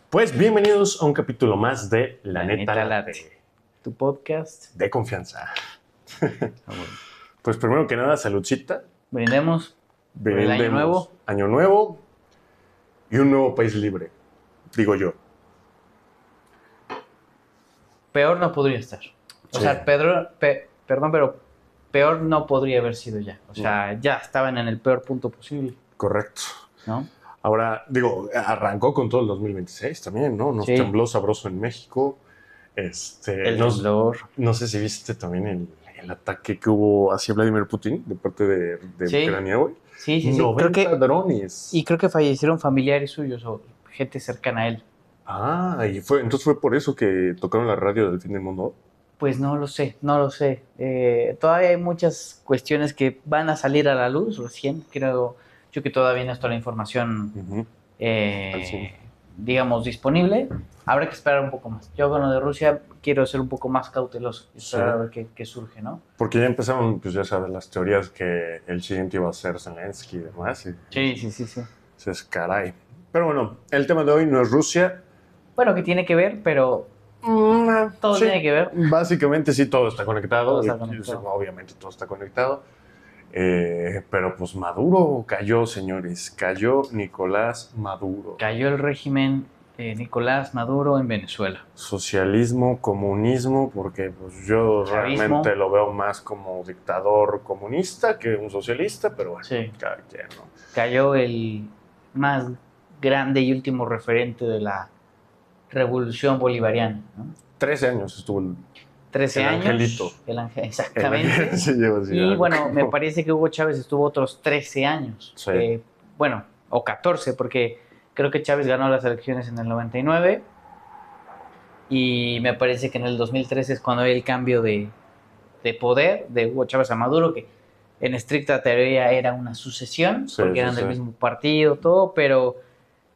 Pues bienvenidos a un capítulo más de La Neta Late, tu podcast de confianza. Bueno. Pues primero que nada, saludcita. Brindemos por el año nuevo. Año nuevo y un nuevo país libre, digo yo. Peor no podría estar. O Sí. sea, perdón, pero peor no podría haber sido ya. O sea, ya estaban en el peor punto posible, Correcto. ¿no? Ahora, digo, arrancó con todo el 2026 también, ¿no? Nos Sí. tembló sabroso en México. El temblor. No sé si viste también el ataque que hubo hacia Vladimir Putin de parte de Sí. Ucrania hoy. Sí. 90 drones. Y creo que fallecieron familiares suyos o gente cercana a él. Entonces fue por eso que tocaron la radio del fin del mundo. Pues no lo sé. Todavía hay muchas cuestiones que van a salir a la luz recién. Creo yo que todavía no está la información, Uh-huh. digamos, disponible. Habrá que esperar un poco más. Yo con lo de Rusia quiero ser un poco más cauteloso y esperar a ver qué surge, ¿no? Porque ya empezaron, pues ya sabes, las teorías que el siguiente iba a ser Zelensky y demás. Sí. Es caray. Pero bueno, el tema de hoy no es Rusia. Bueno, que tiene que ver, pero todo tiene que ver. Básicamente sí, todo está conectado. Todo está conectado. Obviamente todo está conectado. Pero pues Maduro cayó, señores. Cayó Nicolás Maduro. Cayó el régimen Nicolás Maduro en Venezuela. Socialismo, comunismo, porque pues yo Chavismo. realmente lo veo más como dictador comunista que un socialista, pero bueno, Sí. cada quien, ¿no? Cayó el más grande y último referente de la revolución bolivariana, ¿no? 13 años estuvo el 13 El años. angelito. El ángel, exactamente. Sí, lleva así Y algo. bueno, me parece que Hugo Chávez estuvo otros 13 años. Sí. O 14, porque creo que Chávez ganó las elecciones en el 99 y me parece que en el 2013 es cuando hay el cambio de poder de Hugo Chávez a Maduro, que en estricta teoría era una sucesión, Sí, porque sí, eran del sí. mismo partido, todo, pero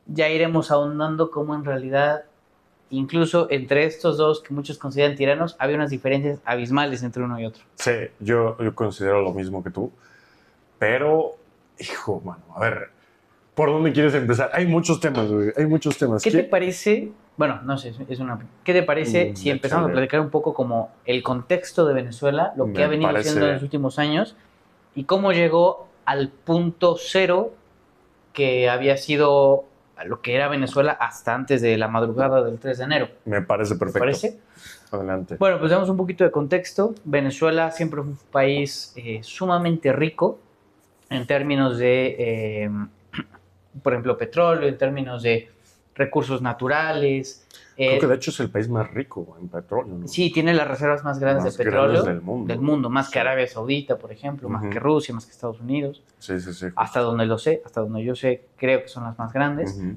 ya iremos ahondando cómo en realidad, incluso entre estos dos que muchos consideran tiranos, había unas diferencias abismales entre uno y otro. Sí, yo considero lo mismo que tú, pero, hijo, mano, a ver, ¿por dónde quieres empezar? Hay muchos temas, güey, hay muchos temas. ¿Qué te parece? Bueno, no sé, es una... ¿Qué te parece si empezamos a platicar un poco como el contexto de Venezuela, lo que Me ha venido parece siendo en los últimos años y cómo llegó al punto cero que había sido lo que era Venezuela hasta antes de la madrugada del 3 de enero? Me parece ¿Te perfecto. parece? Adelante. Bueno, pues damos un poquito de contexto. Venezuela siempre fue un país sumamente rico en términos de, por ejemplo, petróleo, en términos de recursos naturales. Creo que de hecho es el país más rico en petróleo, ¿no? Sí, tiene las reservas más grandes Más de petróleo grandes del mundo. más que Sí. Arabia Saudita, por ejemplo, más Ujú. que Rusia, más que Estados Unidos. Sí. Hasta donde yo sé, creo que son las más grandes. Ujú.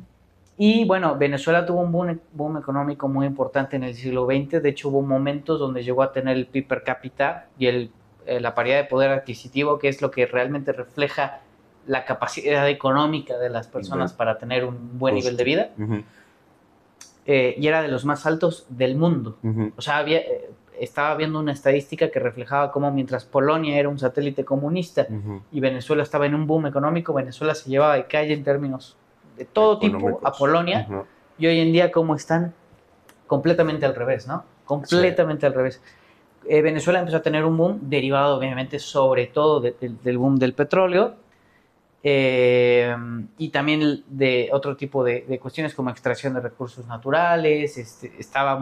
Y bueno, Venezuela tuvo un boom económico muy importante en el siglo XX. De hecho, hubo momentos donde llegó a tener el PIB per cápita y la paridad de poder adquisitivo, que es lo que realmente refleja la capacidad económica de las personas para tener un buen nivel de vida. Ujú. Y era de los más altos del mundo. Ujú. O sea, estaba viendo una estadística que reflejaba cómo mientras Polonia era un satélite comunista Ujú. y Venezuela estaba en un boom económico, Venezuela se llevaba de calle en términos de todo tipo Económicos. a Polonia. Ujú. Y hoy en día cómo están completamente al revés, ¿no? Completamente al revés. Venezuela empezó a tener un boom derivado obviamente sobre todo del boom del petróleo y también de otro tipo de cuestiones como extracción de recursos naturales. Estaba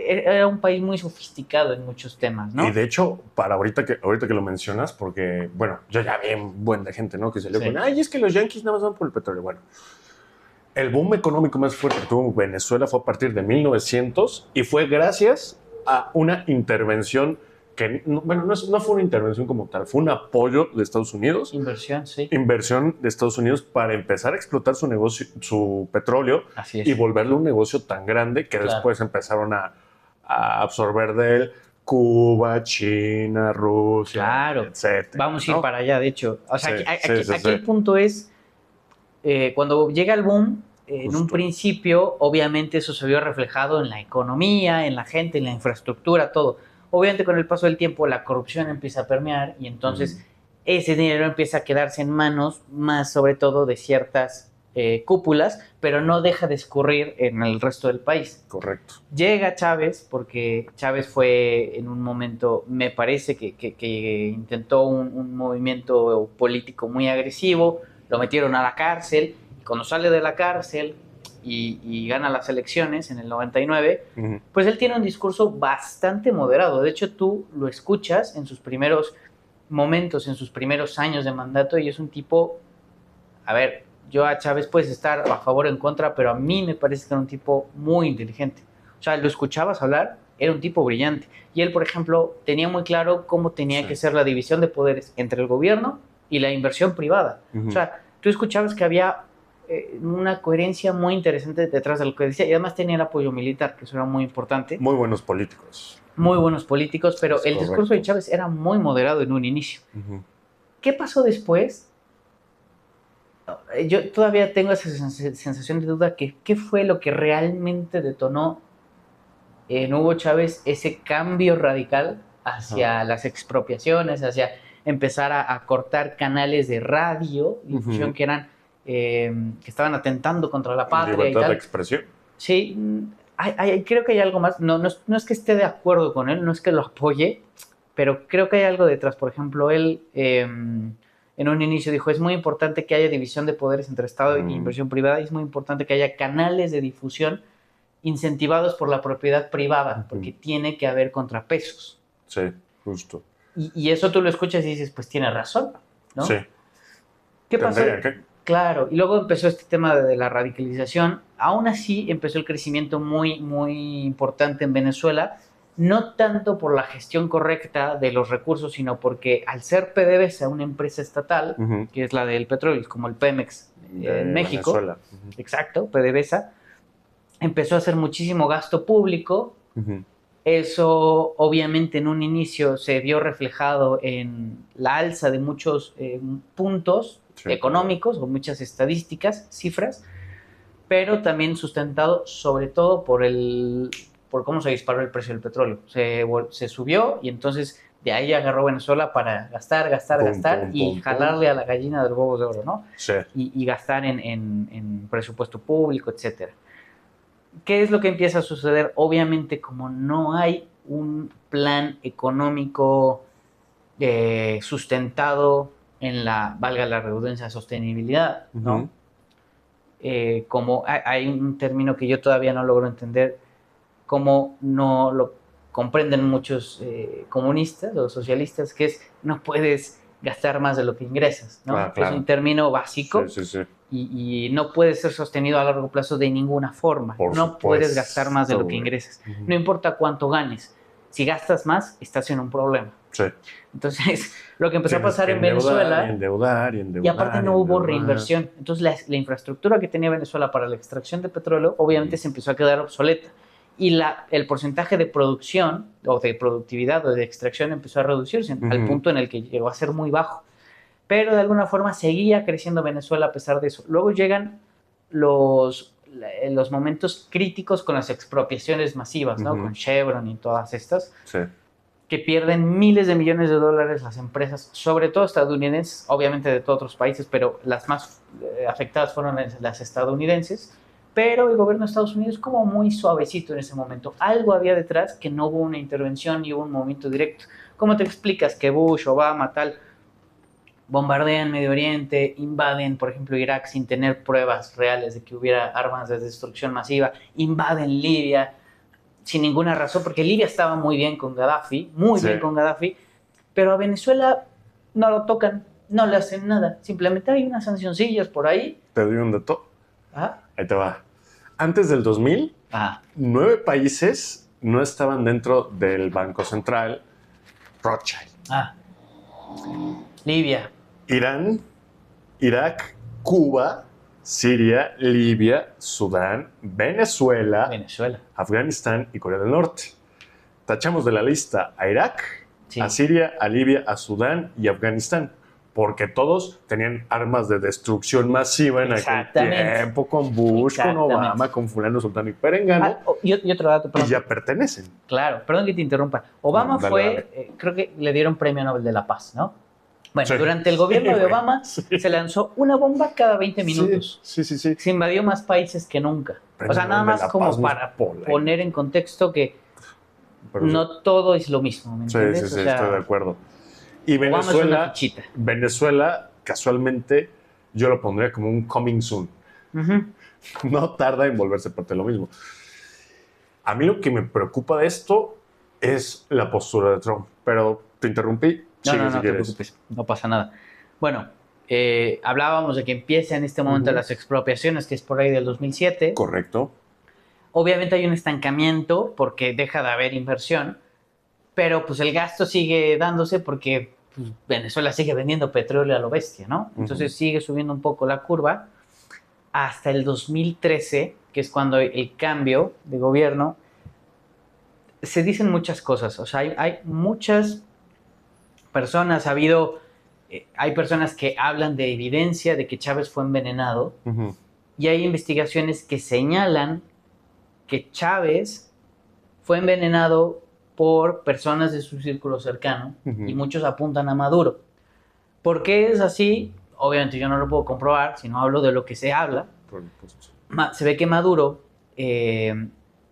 era un país muy sofisticado en muchos temas, ¿no? Y de hecho, para ahorita que lo mencionas, porque, bueno, yo ya vi un buen de gente, ¿no? Que salió Sí. con, ay, es que los yanquis nada más van por el petróleo. Bueno, el boom económico más fuerte que tuvo Venezuela fue a partir de 1900 y fue gracias a una intervención que, bueno, no fue una intervención como tal, fue un apoyo de Estados Unidos. Inversión, sí. Inversión de Estados Unidos para empezar a explotar su negocio, su petróleo, Así es. y volverlo un negocio tan grande que Claro. después empezaron a absorber de él Cuba, China, Rusia, Claro. etcétera. Vamos a ir ¿no? para allá, de hecho. O sea, Sí, aquí sí. el punto es, cuando llega el boom, en un Justo. principio, obviamente eso se vio reflejado en la economía, en la gente, en la infraestructura, todo. Obviamente con el paso del tiempo la corrupción empieza a permear y entonces ese dinero empieza a quedarse en manos más sobre todo de ciertas cúpulas, pero no deja de escurrir en el resto del país. Correcto. Llega Chávez, porque Chávez fue en un momento, me parece que intentó un movimiento político muy agresivo, lo metieron a la cárcel, y cuando sale de la cárcel y gana las elecciones en el 99, pues él tiene un discurso bastante moderado. De hecho, tú lo escuchas en sus primeros momentos, en sus primeros años de mandato, y es un tipo, a ver, yo a Chávez puedes estar a favor o en contra, pero a mí me parece que era un tipo muy inteligente. O sea, lo escuchabas hablar, era un tipo brillante. Y él, por ejemplo, tenía muy claro cómo tenía que ser la división de poderes entre el gobierno y la inversión privada. O sea, tú escuchabas que había una coherencia muy interesante detrás de lo que decía, y además tenía el apoyo militar, que eso era muy importante. Muy buenos políticos. Muy buenos políticos, pero Es el correcto. discurso de Chávez era muy moderado en un inicio. ¿Qué pasó después? Yo todavía tengo esa sensación de duda que qué fue lo que realmente detonó en Hugo Chávez ese cambio radical hacia las expropiaciones, hacia empezar a cortar canales de radio, difusión que eran que estaban atentando contra la patria y Libertad tal. de expresión. Sí, creo que hay algo más. No es que esté de acuerdo con él, no es que lo apoye, pero creo que hay algo detrás. Por ejemplo, él en un inicio dijo, es muy importante que haya división de poderes entre Estado e inversión privada, y es muy importante que haya canales de difusión incentivados por la propiedad privada, porque tiene que haber contrapesos. Sí, justo. Y eso tú lo escuchas y dices, pues tiene razón, ¿no? Sí. ¿Qué pasó? ¿Qué? Claro, y luego empezó este tema de la radicalización. Aún así empezó el crecimiento muy, muy importante en Venezuela, no tanto por la gestión correcta de los recursos, sino porque al ser PDVSA una empresa estatal, que es la del petróleo, como el Pemex en México, Venezuela. exacto, PDVSA, empezó a hacer muchísimo gasto público. Eso obviamente en un inicio se vio reflejado en la alza de muchos puntos económicos o muchas estadísticas, cifras, pero también sustentado sobre todo por cómo se disparó el precio del petróleo. Se subió, y entonces de ahí agarró Venezuela para gastar y jalarle a la gallina del huevo de oro, ¿no? Sí. Y gastar en presupuesto público, etcétera. ¿Qué es lo que empieza a suceder? Obviamente, como no hay un plan económico sustentado en valga la redundancia, sostenibilidad, ¿no? Como hay un término que yo todavía no logro entender, como no lo comprenden muchos comunistas o socialistas, que es no puedes gastar más de lo que ingresas, ¿no? Claro. Es un término básico. Sí. Y no puede ser sostenido a largo plazo de ninguna forma. No puedes gastar más de lo que ingresas. No importa cuánto ganes. Si gastas más, estás en un problema. Sí. Entonces, lo que empezó a pasar en Venezuela... Endeudar. Y aparte no hubo reinversión. Entonces, la infraestructura que tenía Venezuela para la extracción de petróleo, obviamente se empezó a quedar obsoleta. Y el porcentaje de producción, o de productividad, o de extracción, empezó a reducirse al punto en el que llegó a ser muy bajo. Pero de alguna forma seguía creciendo Venezuela a pesar de eso. Luego llegan los momentos críticos con las expropiaciones masivas, ¿no? Con Chevron y todas estas, que pierden miles de millones de dólares las empresas, sobre todo estadounidenses, obviamente de todos otros países, pero las más afectadas fueron las estadounidenses. Pero el gobierno de Estados Unidos como muy suavecito en ese momento. Algo había detrás que no hubo una intervención ni hubo un movimiento directo. ¿Cómo te explicas que Bush, Obama, tal... bombardean Medio Oriente, invaden, por ejemplo, Irak sin tener pruebas reales de que hubiera armas de destrucción masiva, invaden Libia sin ninguna razón, porque Libia estaba muy bien con Gaddafi, bien con Gaddafi, pero a Venezuela no lo tocan, no le hacen nada, simplemente hay unas sancioncillas por ahí. Te doy un dato. ¿Ah? Ahí te va. Antes del 2000, 9 países no estaban dentro del Banco Central Rothschild. Libia. Irán, Irak, Cuba, Siria, Libia, Sudán, Venezuela, Afganistán y Corea del Norte. Tachamos de la lista a Irak, a Siria, a Libia, a Sudán y Afganistán, porque todos tenían armas de destrucción masiva en aquel tiempo, con Bush, con Obama, con fulano, sultano y perengano. Y otro dato, perdón. Y ya pertenecen. Claro, perdón que te interrumpa. Obama creo que le dieron Premio Nobel de la Paz, ¿no? Bueno, Sí. durante el gobierno Sí, de güey. Obama Sí. se lanzó una bomba cada 20 minutos. Sí. Se invadió más países que nunca. O sea, nada más como para poner en contexto que no todo es lo mismo, ¿me entiendes? Sí, O sea, estoy de acuerdo. Y Obama es una fichita. Venezuela, casualmente, yo lo pondría como un coming soon. Ujú. No tarda en volverse parte de lo mismo. A mí lo que me preocupa de esto es la postura de Trump. Pero te interrumpí. No, Sigue si te quieres. preocupes, no pasa nada. Bueno, hablábamos de que empieza en este momento Ujú. las expropiaciones, que es por ahí del 2007. Correcto. Obviamente hay un estancamiento porque deja de haber inversión, pero pues el gasto sigue dándose porque pues, Venezuela sigue vendiendo petróleo a lo bestia, ¿no? Entonces sigue subiendo un poco la curva hasta el 2013, que es cuando el cambio de gobierno. Se dicen muchas cosas, o sea, hay muchas personas, hay personas que hablan de evidencia de que Chávez fue envenenado Ujú. y hay investigaciones que señalan que Chávez fue envenenado por personas de su círculo cercano Ujú. y muchos apuntan a Maduro. ¿Por qué es así? Obviamente yo no lo puedo comprobar, si no hablo de lo que se habla. Se ve que Maduro, que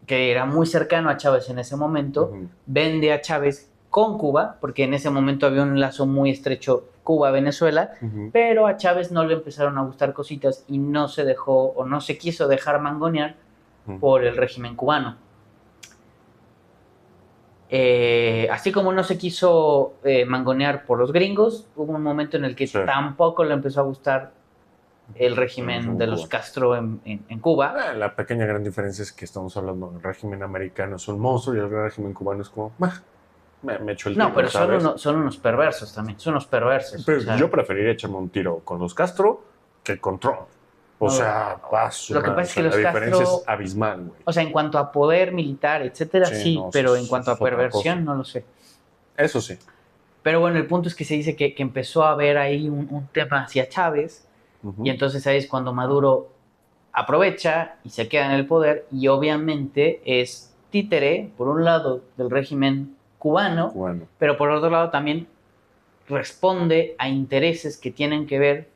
era muy cercano a Chávez en ese momento, vende a Chávez con Cuba, porque en ese momento había un lazo muy estrecho Cuba-Venezuela, pero a Chávez no le empezaron a gustar cositas y no se dejó o no se quiso dejar mangonear por el régimen cubano. Así como no se quiso mangonear por los gringos, hubo un momento en el que tampoco le empezó a gustar el régimen de los Castro en Cuba. La pequeña gran diferencia es que estamos hablando del régimen americano es un monstruo y el régimen cubano es como, me echo el tiro. No, pero son unos perversos también, son unos perversos. Pero o sea, yo preferiría echarme un tiro con los Castro que con Trump. O sea, lo que pasa es que los la diferencia Castro, es abismal, güey. O sea, en cuanto a poder militar, etcétera, sí, no, pero en cuanto a perversión, no lo sé. Eso sí. Pero bueno, el punto es que se dice que empezó a haber ahí un tema hacia Chávez, y entonces ahí es cuando Maduro aprovecha y se queda en el poder, y obviamente es títere, por un lado, del régimen cubano, pero por otro lado también responde a intereses que tienen que ver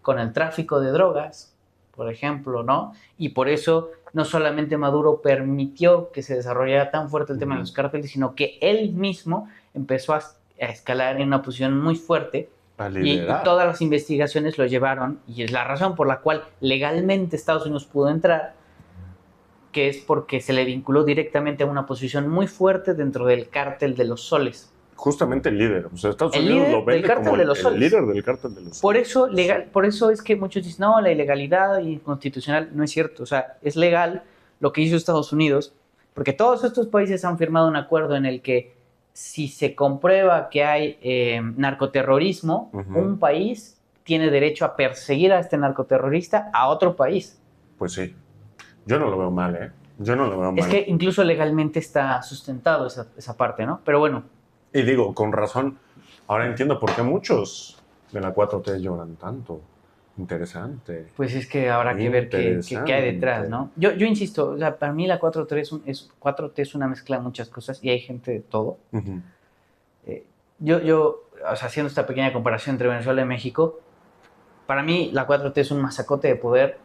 con el tráfico de drogas, por ejemplo, ¿no? Y por eso no solamente Maduro permitió que se desarrollara tan fuerte el tema de los cárteles, sino que él mismo empezó a escalar en una posición muy fuerte y todas las investigaciones lo llevaron, y es la razón por la cual legalmente Estados Unidos pudo entrar, que es porque se le vinculó directamente a una posición muy fuerte dentro del cártel de los soles. Justamente el líder. O sea, Estados Unidos lo vende como el líder del cártel de los soles. Por eso es que muchos dicen, no, la ilegalidad inconstitucional no es cierto. O sea, es legal lo que hizo Estados Unidos, porque todos estos países han firmado un acuerdo en el que si se comprueba que hay narcoterrorismo, un país tiene derecho a perseguir a este narcoterrorista a otro país. Pues sí. Yo no lo veo mal, ¿eh? Yo no lo veo mal. Es que incluso legalmente está sustentado esa parte, ¿no? Pero bueno. Y digo, con razón, ahora entiendo por qué muchos de la 4T lloran tanto. Interesante. Pues es que habrá que ver qué hay detrás, ¿no? Yo insisto, o sea, para mí la 4T es una mezcla de muchas cosas y hay gente de todo. Yo, o sea, haciendo esta pequeña comparación entre Venezuela y México, para mí la 4T es un masacote de poder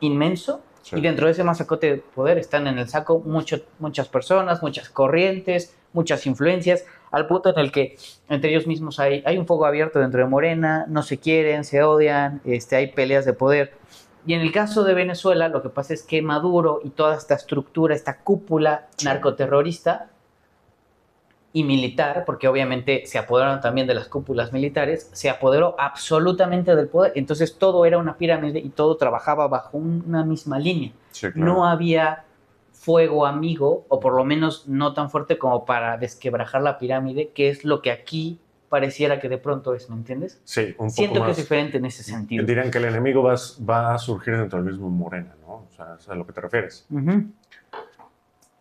inmenso. Y dentro de ese masacote de poder están en el saco muchas personas, muchas corrientes, muchas influencias, al punto en el que entre ellos mismos hay un fuego abierto dentro de Morena, no se quieren, se odian, hay peleas de poder. Y en el caso de Venezuela, lo que pasa es que Maduro y toda esta estructura, esta cúpula narcoterrorista y militar, porque obviamente se apoderaron también de las cúpulas militares, se apoderó absolutamente del poder. Entonces todo era una pirámide y todo trabajaba bajo una misma línea. Sí, claro. No había fuego amigo, o por lo menos no tan fuerte como para desquebrajar la pirámide, que es lo que aquí pareciera que de pronto es, ¿me entiendes? Sí, un poco más. Siento que es diferente en ese sentido. Dirán que el enemigo va a surgir dentro del mismo Morena, ¿no? O sea, es a lo que te refieres.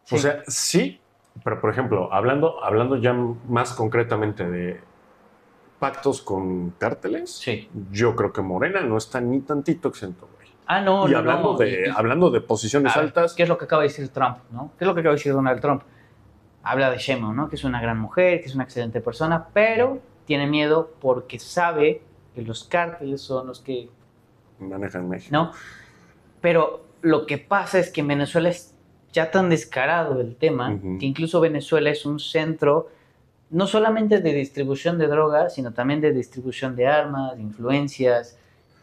Sí. O sea, sí. Pero, por ejemplo, hablando ya más concretamente de pactos con cárteles, yo creo que Morena no está ni tantito exento, güey. No, y hablando de posiciones altas... ¿Qué es lo que acaba de decir Trump, no? ¿Qué es lo que acaba de decir Donald Trump? Habla de Sheinbaum, ¿no? Que es una gran mujer, que es una excelente persona, pero tiene miedo porque sabe que los cárteles son los que Manejan México. ¿no? Pero lo que pasa es que en Venezuela es ya tan descarado el tema, que incluso Venezuela es un centro no solamente de distribución de drogas, sino también de distribución de armas, de influencias,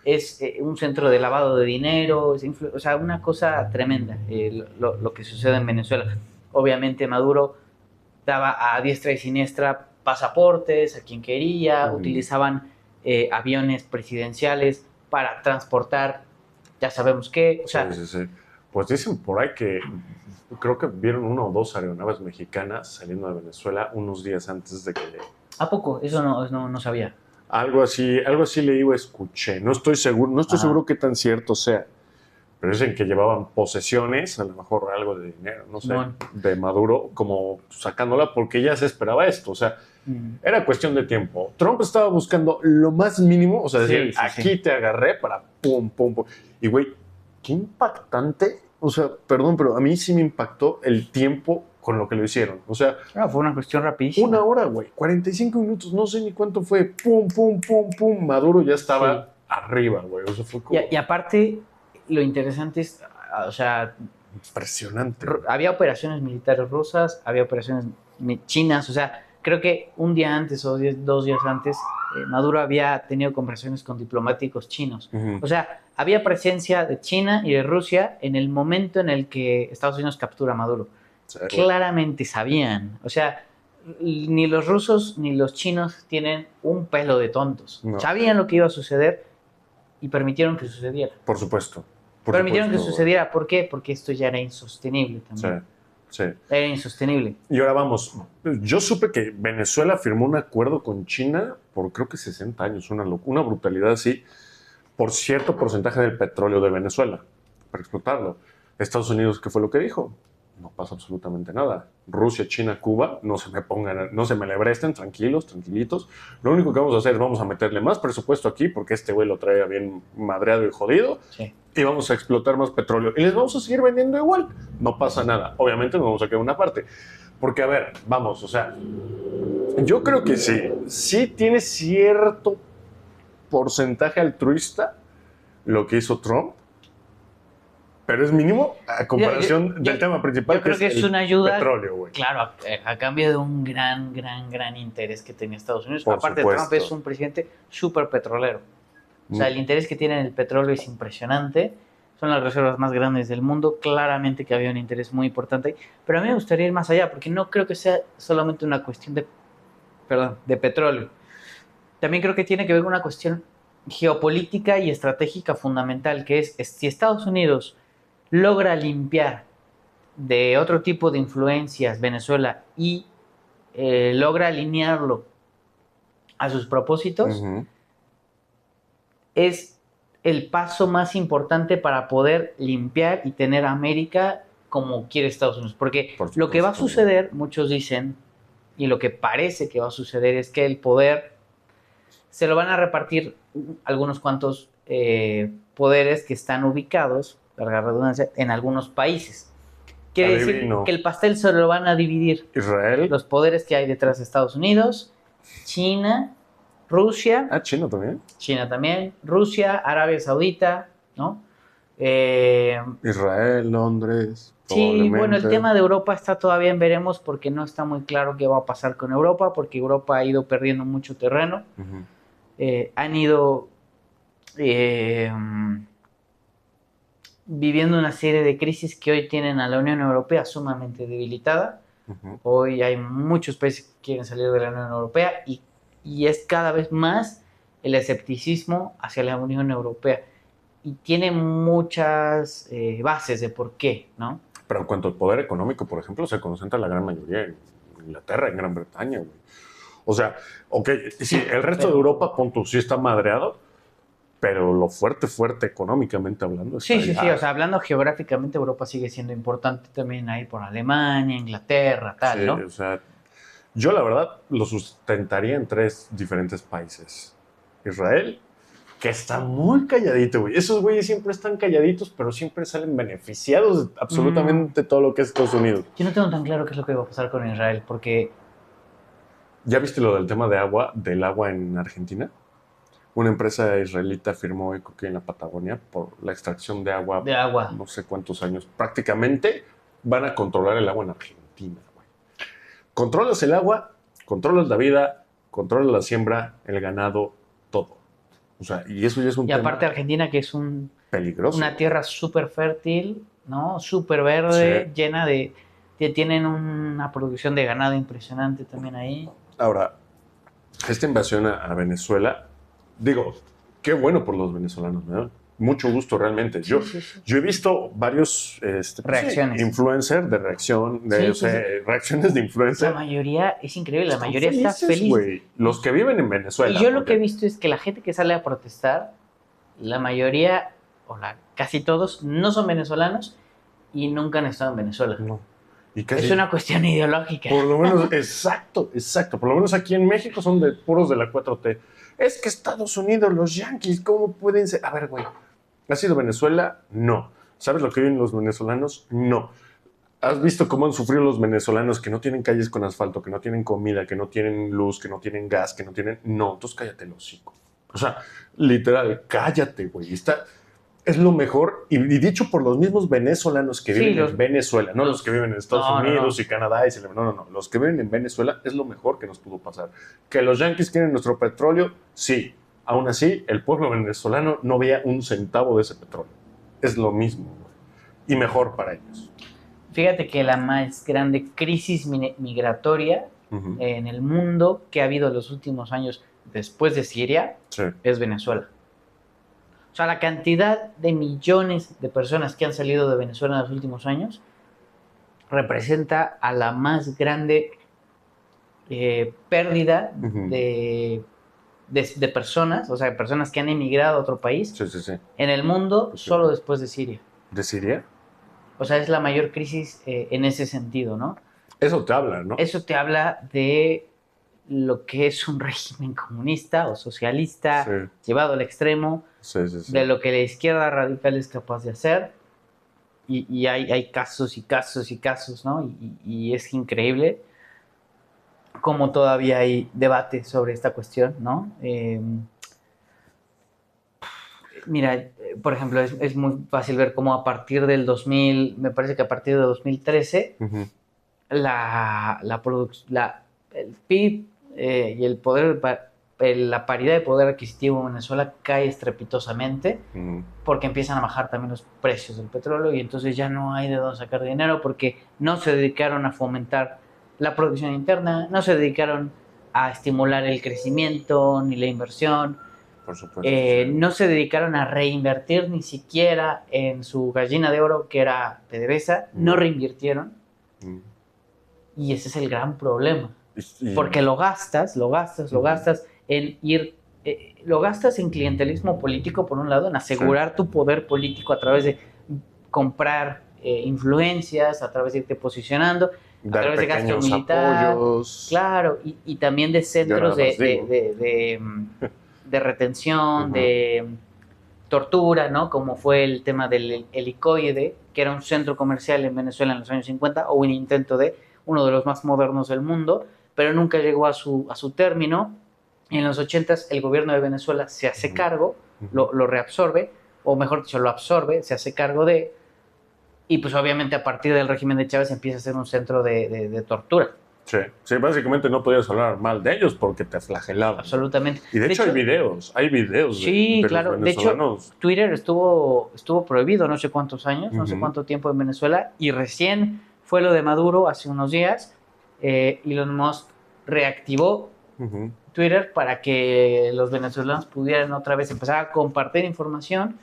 es un centro de lavado de dinero, o sea, una cosa tremenda lo que sucede en Venezuela. Obviamente Maduro daba a diestra y siniestra pasaportes a quien quería, utilizaban aviones presidenciales para transportar, ya sabemos qué, o sea... Sí. Pues dicen por ahí que creo que vieron 1 o 2 aeronaves mexicanas saliendo de Venezuela unos días antes de que... ¿A poco? Eso no sabía. Algo así leí o escuché. No estoy seguro qué tan cierto sea. Pero dicen que llevaban posesiones, a lo mejor algo de dinero, no sé, de Maduro, como sacándola porque ya se esperaba esto. O sea, era cuestión de tiempo. Trump estaba buscando lo más mínimo, o sea, decir, aquí te agarré para pum. Y güey, qué impactante. O sea, perdón, pero a mí sí me impactó el tiempo con lo que lo hicieron. O sea, fue una cuestión rapidísima. 1 hora, güey, 45 minutos, no sé ni cuánto fue. Pum. Maduro ya estaba arriba, güey. O sea, fue como... y aparte, lo interesante es, o sea... Impresionante. Había operaciones militares rusas, había operaciones chinas, o sea, creo que un día antes o 2 días antes, Maduro había tenido conversaciones con diplomáticos chinos. O sea, había presencia de China y de Rusia en el momento en el que Estados Unidos captura a Maduro. Claramente sabían, o sea, ni los rusos ni los chinos tienen un pelo de tontos. No. Sabían lo que iba a suceder y permitieron que sucediera. Por supuesto. Permitieron que sucediera. ¿Por qué? Porque esto ya era insostenible también. Sí. Era insostenible. Y ahora vamos. Yo supe que Venezuela firmó un acuerdo con China por creo que 60 años, una brutalidad así, por cierto porcentaje del petróleo de Venezuela, para explotarlo. Estados Unidos, ¿qué fue lo que dijo? No pasa absolutamente nada. Rusia, China, Cuba, no se me lebresten, tranquilitos. Lo único que vamos a hacer es vamos a meterle más presupuesto aquí, porque este güey lo trae bien madreado y jodido, y vamos a explotar más petróleo. Y les vamos a seguir vendiendo igual. No pasa nada. Obviamente nos vamos a quedar una parte. Porque, a ver, vamos, o sea, yo creo que sí tiene cierto porcentaje altruista lo que hizo Trump, pero es mínimo a comparación del tema principal, yo creo que es una ayuda, petróleo, güey. Claro, a cambio de un gran interés que tenía Estados Unidos. Por Aparte, supuesto. Trump es un presidente súper petrolero. O sea, el interés que tiene en el petróleo es impresionante. Son las reservas más grandes del mundo. Claramente que había un interés muy importante ahí. Pero a mí me gustaría ir más allá, porque no creo que sea solamente una cuestión de petróleo. También creo que tiene que ver con una cuestión geopolítica y estratégica fundamental, que es si Estados Unidos logra limpiar de otro tipo de influencias Venezuela y logra alinearlo a sus propósitos, es el paso más importante para poder limpiar y tener a América como quiere Estados Unidos. Porque lo que va a suceder, muchos dicen, y lo que parece que va a suceder es que el poder se lo van a repartir algunos cuantos poderes que están ubicados, larga redundancia, en algunos países. Quiere decir que el pastel se lo van a dividir Israel, los poderes que hay detrás de Estados Unidos, China, Rusia. China también. China también, Rusia, Arabia Saudita, ¿no? Israel, Londres. Sí, bueno, el tema de Europa está todavía en veremos porque no está muy claro qué va a pasar con Europa, porque Europa ha ido perdiendo mucho terreno. Han ido viviendo una serie de crisis que hoy tienen a la Unión Europea sumamente debilitada. Hoy hay muchos países que quieren salir de la Unión Europea y es cada vez más el escepticismo hacia la Unión Europea. Y tiene muchas bases de por qué, ¿no? Pero en cuanto al poder económico, por ejemplo, se concentra la gran mayoría en Inglaterra, en Gran Bretaña, güey. O sea, ok, sí, el resto de Europa, punto, sí está madreado, pero lo fuerte económicamente hablando. Sí, o sea, hablando geográficamente, Europa sigue siendo importante también ahí por Alemania, Inglaterra, tal, sí, ¿no? O sea, yo la verdad lo sustentaría en 3 diferentes países. Israel, que está muy calladito, güey. Esos güeyes siempre están calladitos, pero siempre salen beneficiados de absolutamente todo lo que es Estados Unidos. Yo no tengo tan claro qué es lo que va a pasar con Israel, porque ¿Ya viste lo del tema del agua en Argentina? Una empresa israelita firmó creo que en la Patagonia por la extracción de agua, De agua. no sé cuántos años. Prácticamente van a controlar el agua en Argentina, güey. Controlas el agua, controlas la vida, controlas la siembra, el ganado, todo. O sea, y eso ya es un Y aparte tema Argentina, que es peligroso. una tierra súper fértil, ¿no? Súper verde, Sí. llena tienen una producción de ganado impresionante también ahí. Ahora, esta invasión a Venezuela, digo, qué bueno por los venezolanos, me da mucho gusto realmente. Sí, Yo, sí, sí. yo he visto varios Reacciones. influencers de reacción, Sí, o sí, sea, sí. reacciones de La influencer. mayoría, es increíble, la Están mayoría está felices, feliz. güey. Los que viven en Venezuela. Y yo lo que he porque- visto es que la gente que sale a protestar, la mayoría, casi todos, no son venezolanos y nunca han estado en Venezuela. No. Y casi, Es una cuestión ideológica. por lo menos, exacto. Por lo menos aquí en México son de puros de la 4T. Es que Estados Unidos, los yanquis, ¿cómo pueden ser? A ver, güey, ¿has sido Venezuela? No. ¿Sabes lo que viven los venezolanos? No. ¿Has visto cómo han sufrido los venezolanos que no tienen calles con asfalto, que no tienen comida, que no tienen luz, que no tienen gas, que no tienen... No, entonces cállate el hocico. O sea, literal, cállate, güey. Es lo mejor, y dicho por los mismos venezolanos que Sí, viven en Venezuela, no los que viven en Estados No, no, Unidos no. y Canadá. No. Los que viven en Venezuela es lo mejor que nos pudo pasar. Que los yanquis quieren nuestro petróleo, sí. Aún así, el pueblo venezolano no veía un centavo de ese petróleo. Es lo mismo, güey. Y mejor para ellos. Fíjate que la más grande crisis migratoria Ujú. en el mundo que ha habido en los últimos años después de Siria Sí. es Venezuela. O sea, la cantidad de millones de personas que han salido de Venezuela en los últimos años representa a la más grande pérdida Ujú. de personas, o sea, personas que han emigrado a otro país Sí. en el mundo Pues sí. solo después de Siria. ¿De Siria? O sea, es la mayor crisis en ese sentido, ¿no? Eso te habla, ¿no? Eso te habla de lo que es un régimen comunista o socialista Sí. llevado al extremo, Sí. de lo que la izquierda radical es capaz de hacer. Y hay casos y casos y casos, ¿no? Y es increíble cómo todavía hay debate sobre esta cuestión, ¿no? Mira, por ejemplo, es muy fácil ver cómo a partir del 2000, me parece que a partir de 2013, Ujú. el PIB y el poder, la paridad de poder adquisitivo en Venezuela cae estrepitosamente Ujú. porque empiezan a bajar también los precios del petróleo y entonces ya no hay de dónde sacar dinero porque no se dedicaron a fomentar la producción interna, no se dedicaron a estimular el crecimiento ni la inversión. Por supuesto. Sí. No se dedicaron a reinvertir ni siquiera en su gallina de oro, que era PDVSA, no reinvirtieron, Ujú. y ese es el gran problema, Y- porque lo gastas en ir, lo gastas en clientelismo político por un lado, en asegurar tu poder político a través de comprar influencias, a través de irte posicionando, a dar través de gasto pequeños militar, apoyos. claro, y también de centros nada más digo. de retención, Ujú. de tortura, ¿no? Como fue el tema del Helicoide, que era un centro comercial en Venezuela en los años 50, o un intento de uno de los más modernos del mundo, pero nunca llegó a su término. En los 80s el gobierno de Venezuela se hace Ujú. cargo, Ujú. lo reabsorbe, o mejor dicho, lo absorbe, se hace cargo de, y pues obviamente a partir del régimen de Chávez empieza a ser un centro de tortura. Sí, básicamente no podías hablar mal de ellos porque te flagelaban. Absolutamente. Y de hecho hay videos Sí, de claro. los De hecho, venezolanos. Twitter estuvo prohibido no sé cuántos años, no sé Ujú. cuánto tiempo en Venezuela, y recién fue lo de Maduro hace unos días. Elon Musk reactivó Ujú. Twitter para que los venezolanos pudieran otra vez empezar a compartir información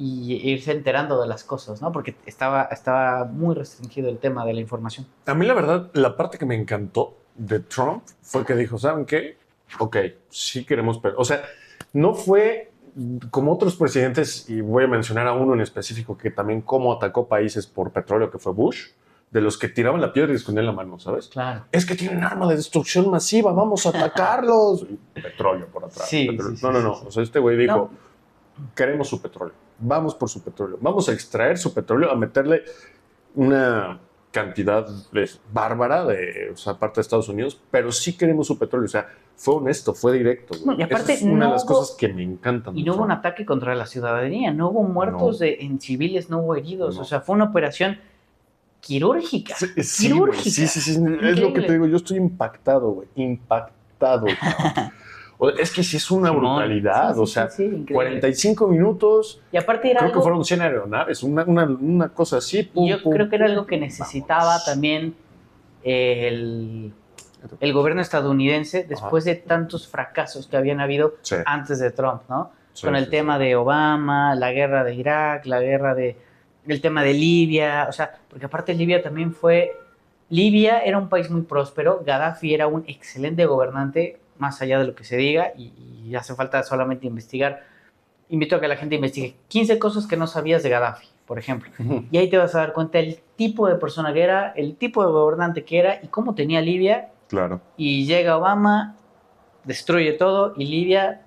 y irse enterando de las cosas, ¿no? Porque estaba muy restringido el tema de la información. A mí la verdad, la parte que me encantó de Trump fue que dijo, ¿saben qué? Ok, sí queremos... O sea, no fue como otros presidentes, y voy a mencionar a uno en específico que también cómo atacó países por petróleo, que fue Bush, de los que tiraban la piedra y escondían la mano, ¿sabes? Claro. Es que tienen arma de destrucción masiva, vamos a atacarlos. Y petróleo por atrás. Sí, petróleo. sí, No. sí. O sea, este güey dijo, No. queremos su petróleo, vamos por su petróleo, vamos a extraer su petróleo, a meterle una cantidad bárbara de, o sea, parte de Estados Unidos, pero sí queremos su petróleo. O sea, fue honesto, fue directo. Güey. Bueno, y aparte, esa es una no de las hubo, cosas que me encantan. y no hubo un ataque contra la ciudadanía, no hubo muertos en civiles, no hubo heridos. No. O sea, fue una operación quirúrgica. Sí, quirúrgica. sí. Es lo que te digo. Yo estoy impactado, güey. Impactado. Es que sí es una brutalidad. Sí, o sea, increíble. 45 minutos. Y aparte era Creo algo, que fueron 100 aeronaves, una cosa así. Pum, yo pum, creo que era pum. algo que necesitaba también el gobierno estadounidense después de tantos fracasos que habían habido Sí. antes de Trump, ¿no? Sí, Con el sí, tema de Obama, la guerra de Irak, el tema de Libia, o sea, porque aparte Libia era un país muy próspero, Gaddafi era un excelente gobernante, más allá de lo que se diga, y hace falta solamente investigar. Invito a que la gente investigue 15 cosas que no sabías de Gaddafi, por ejemplo. Y ahí te vas a dar cuenta el tipo de persona que era, el tipo de gobernante que era y cómo tenía Libia. Claro. Y llega Obama, destruye todo y Libia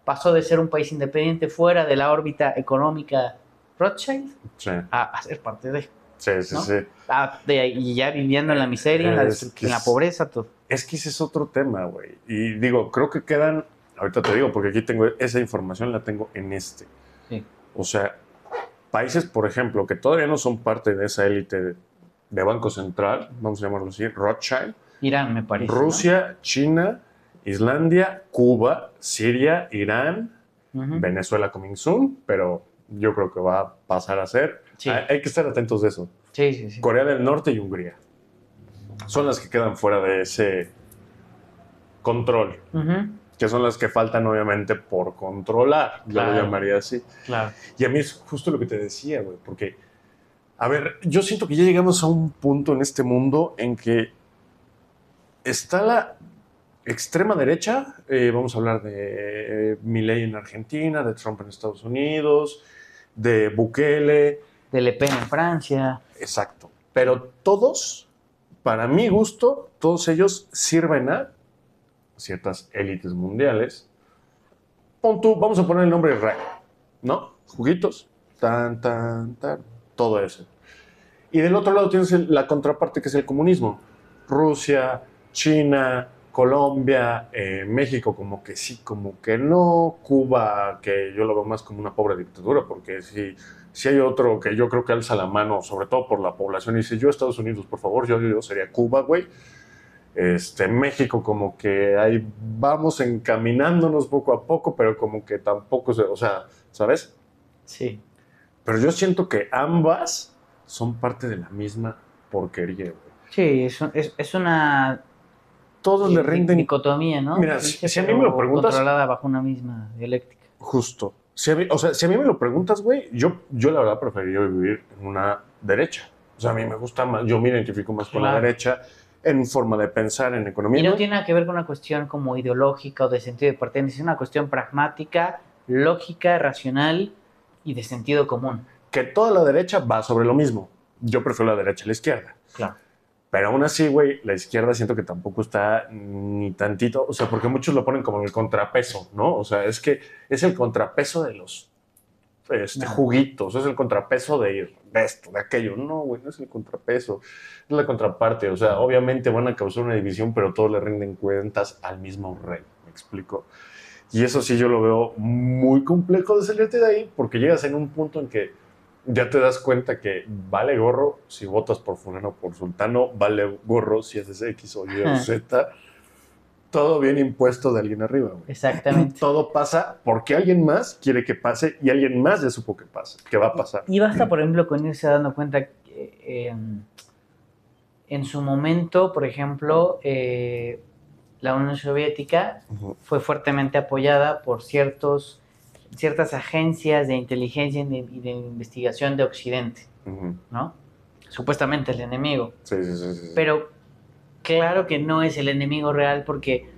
pasó de ser un país independiente fuera de la órbita económica Rothschild Sí. a ser parte de, Sí. ¿no? Y ya viviendo en la miseria, en la pobreza, todo. Es que ese es otro tema, güey. Y digo, creo que quedan, ahorita te digo, porque aquí tengo esa información, la tengo en este. Sí. O sea, países, por ejemplo, que todavía no son parte de esa élite de Banco Central, vamos a llamarlo así, Rothschild, Irán, me parece. Rusia, ¿no? China, Islandia, Cuba, Siria, Irán, Venezuela coming soon, pero yo creo que va a pasar a ser. Sí. Hay que estar atentos de eso. Sí. Corea del Norte y Hungría son las que quedan fuera de ese control, que son las que faltan obviamente por controlar, Claro. yo lo llamaría así. Claro. Y a mí es justo lo que te decía, güey, porque, a ver, yo siento que ya llegamos a un punto en este mundo en que está la extrema derecha, vamos a hablar de Milei en Argentina, de Trump en Estados Unidos, de Bukele. De Le Pen en Francia. Exacto. Pero todos, para mi gusto, todos ellos sirven a ciertas élites mundiales. Pon tú, vamos a poner el nombre Israel, ¿no? Juguitos, todo eso. Y del otro lado tienes la contraparte que es el comunismo. Rusia, China, Colombia, México como que sí, como que no, Cuba, que yo lo veo más como una pobre dictadura, porque si hay otro que yo creo que alza la mano, sobre todo por la población, y dice, yo Estados Unidos, por favor, yo sería Cuba, güey. México como que ahí vamos encaminándonos poco a poco, pero como que tampoco, o sea, ¿sabes? Sí. Pero yo siento que ambas son parte de la misma porquería, güey. Sí, es una Todos le rinden dicotomía, ¿no? Mira, si a mí me lo preguntas, controlada bajo una misma dialéctica. Justo. Si a mí me lo preguntas, güey, yo la verdad preferiría vivir en una derecha. O sea, a mí me gusta más, yo me identifico más con la derecha en forma de pensar, en economía. Y no tiene nada que ver con una cuestión como ideológica o de sentido de pertenencia, es una cuestión pragmática, lógica, racional y de sentido común. Que toda la derecha va sobre lo mismo. Yo prefiero la derecha a la izquierda. Claro. Pero aún así, güey, la izquierda siento que tampoco está ni tantito, o sea, porque muchos lo ponen como el contrapeso, ¿no? O sea, es que es el contrapeso de los juguitos, es el contrapeso de esto, de aquello. No, güey, no es el contrapeso, es la contraparte. O sea, obviamente van a causar una división, pero todos le rinden cuentas al mismo rey, ¿me explico? Y eso sí yo lo veo muy complejo de salirte de ahí, porque llegas en un punto en que ya te das cuenta que vale gorro si votas por fulano o por sultano, vale gorro si haces X o Y o Z. Todo viene impuesto de alguien arriba, güey. Exactamente. Todo pasa porque alguien más quiere que pase y alguien más ya supo que pase, que va a pasar. Y basta, por ejemplo, con irse dando cuenta que en su momento, por ejemplo, la Unión Soviética fue fuertemente apoyada por ciertas agencias de inteligencia y de investigación de Occidente, ¿no? Supuestamente el enemigo. Sí. Pero claro que no es el enemigo real porque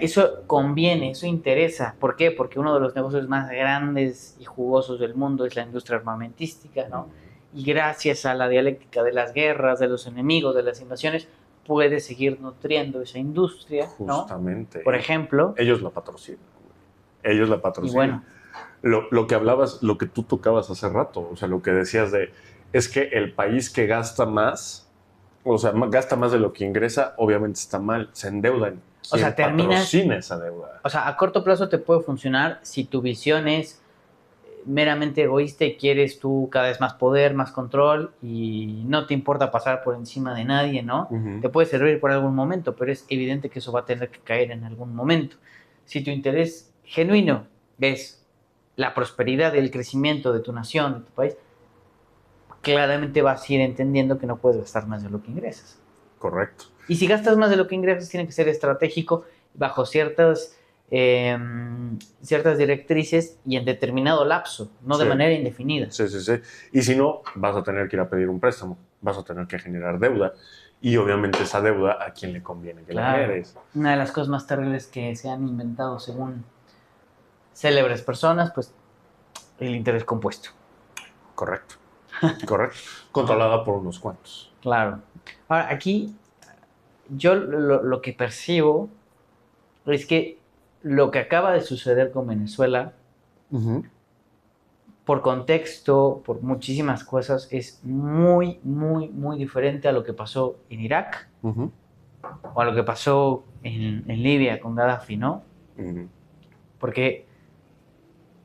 eso conviene, eso interesa. ¿Por qué? Porque uno de los negocios más grandes y jugosos del mundo es la industria armamentística, ¿no? Y gracias a la dialéctica de las guerras, de los enemigos, de las invasiones, puede seguir nutriendo esa industria, ¿no? Justamente. Por ejemplo. Ellos la patrocinan. Ellos la patrocinan. Y bueno. Lo que hablabas, lo que tú tocabas hace rato, o sea, lo que decías de es que el país que gasta más, o sea, gasta más de lo que ingresa, obviamente está mal, se endeudan. O sea, Patrocina esa deuda. O sea, a corto plazo te puede funcionar si tu visión es meramente egoísta y quieres tú cada vez más poder, más control y no te importa pasar por encima de nadie, ¿no? Te puede servir por algún momento, pero es evidente que eso va a tener que caer en algún momento. Si tu interés genuino es la prosperidad y el crecimiento de tu nación, de tu país, claramente vas a ir entendiendo que no puedes gastar más de lo que ingresas. Correcto. Y si gastas más de lo que ingresas, tiene que ser estratégico bajo ciertas directrices y en determinado lapso, no de manera indefinida. Sí. Y si no, vas a tener que ir a pedir un préstamo, vas a tener que generar deuda y obviamente esa deuda a quién le conviene que la generes. Una de las cosas más terribles que se han inventado según célebres personas, pues el interés compuesto. Correcto. Controlada por unos cuantos. Claro. Ahora, aquí yo lo que percibo es que lo que acaba de suceder con Venezuela, por contexto, por muchísimas cosas, es muy, muy, muy diferente a lo que pasó en Irak o a lo que pasó en Libia con Gaddafi, ¿no? Porque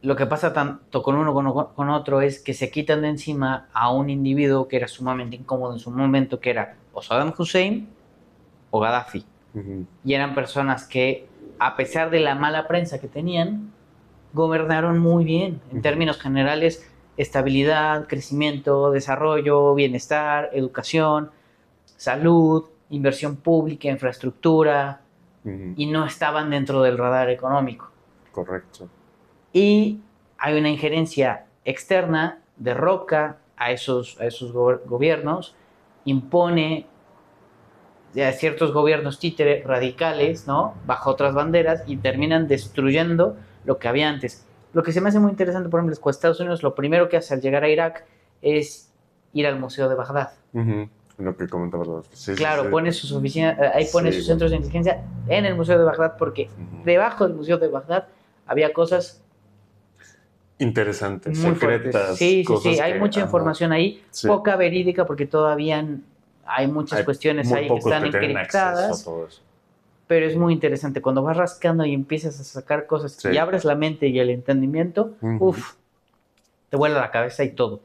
lo que pasa tanto con uno con otro es que se quitan de encima a un individuo que era sumamente incómodo en su momento, que era o Saddam Hussein o Gaddafi. Y eran personas que, a pesar de la mala prensa que tenían, gobernaron muy bien. En términos generales, estabilidad, crecimiento, desarrollo, bienestar, educación, salud, inversión pública, infraestructura, y no estaban dentro del radar económico. Correcto. Y hay una injerencia externa, derroca a esos gobiernos, impone a ciertos gobiernos títere radicales, ¿no? Bajo otras banderas y terminan destruyendo lo que había antes. Lo que se me hace muy interesante, por ejemplo, es que Estados Unidos lo primero que hace al llegar a Irak es ir al Museo de Bagdad. Lo que comentabas. Claro, pone sus oficinas, ahí pone sus centros de inteligencia en el Museo de Bagdad porque debajo del Museo de Bagdad había cosas interesantes, muy secretas. Sí, hay mucha información ahí, poca verídica porque todavía hay muchas cuestiones ahí que están encriptadas, pero es muy interesante. Cuando vas rascando y empiezas a sacar cosas y abres la mente y el entendimiento, te vuela la cabeza y todo.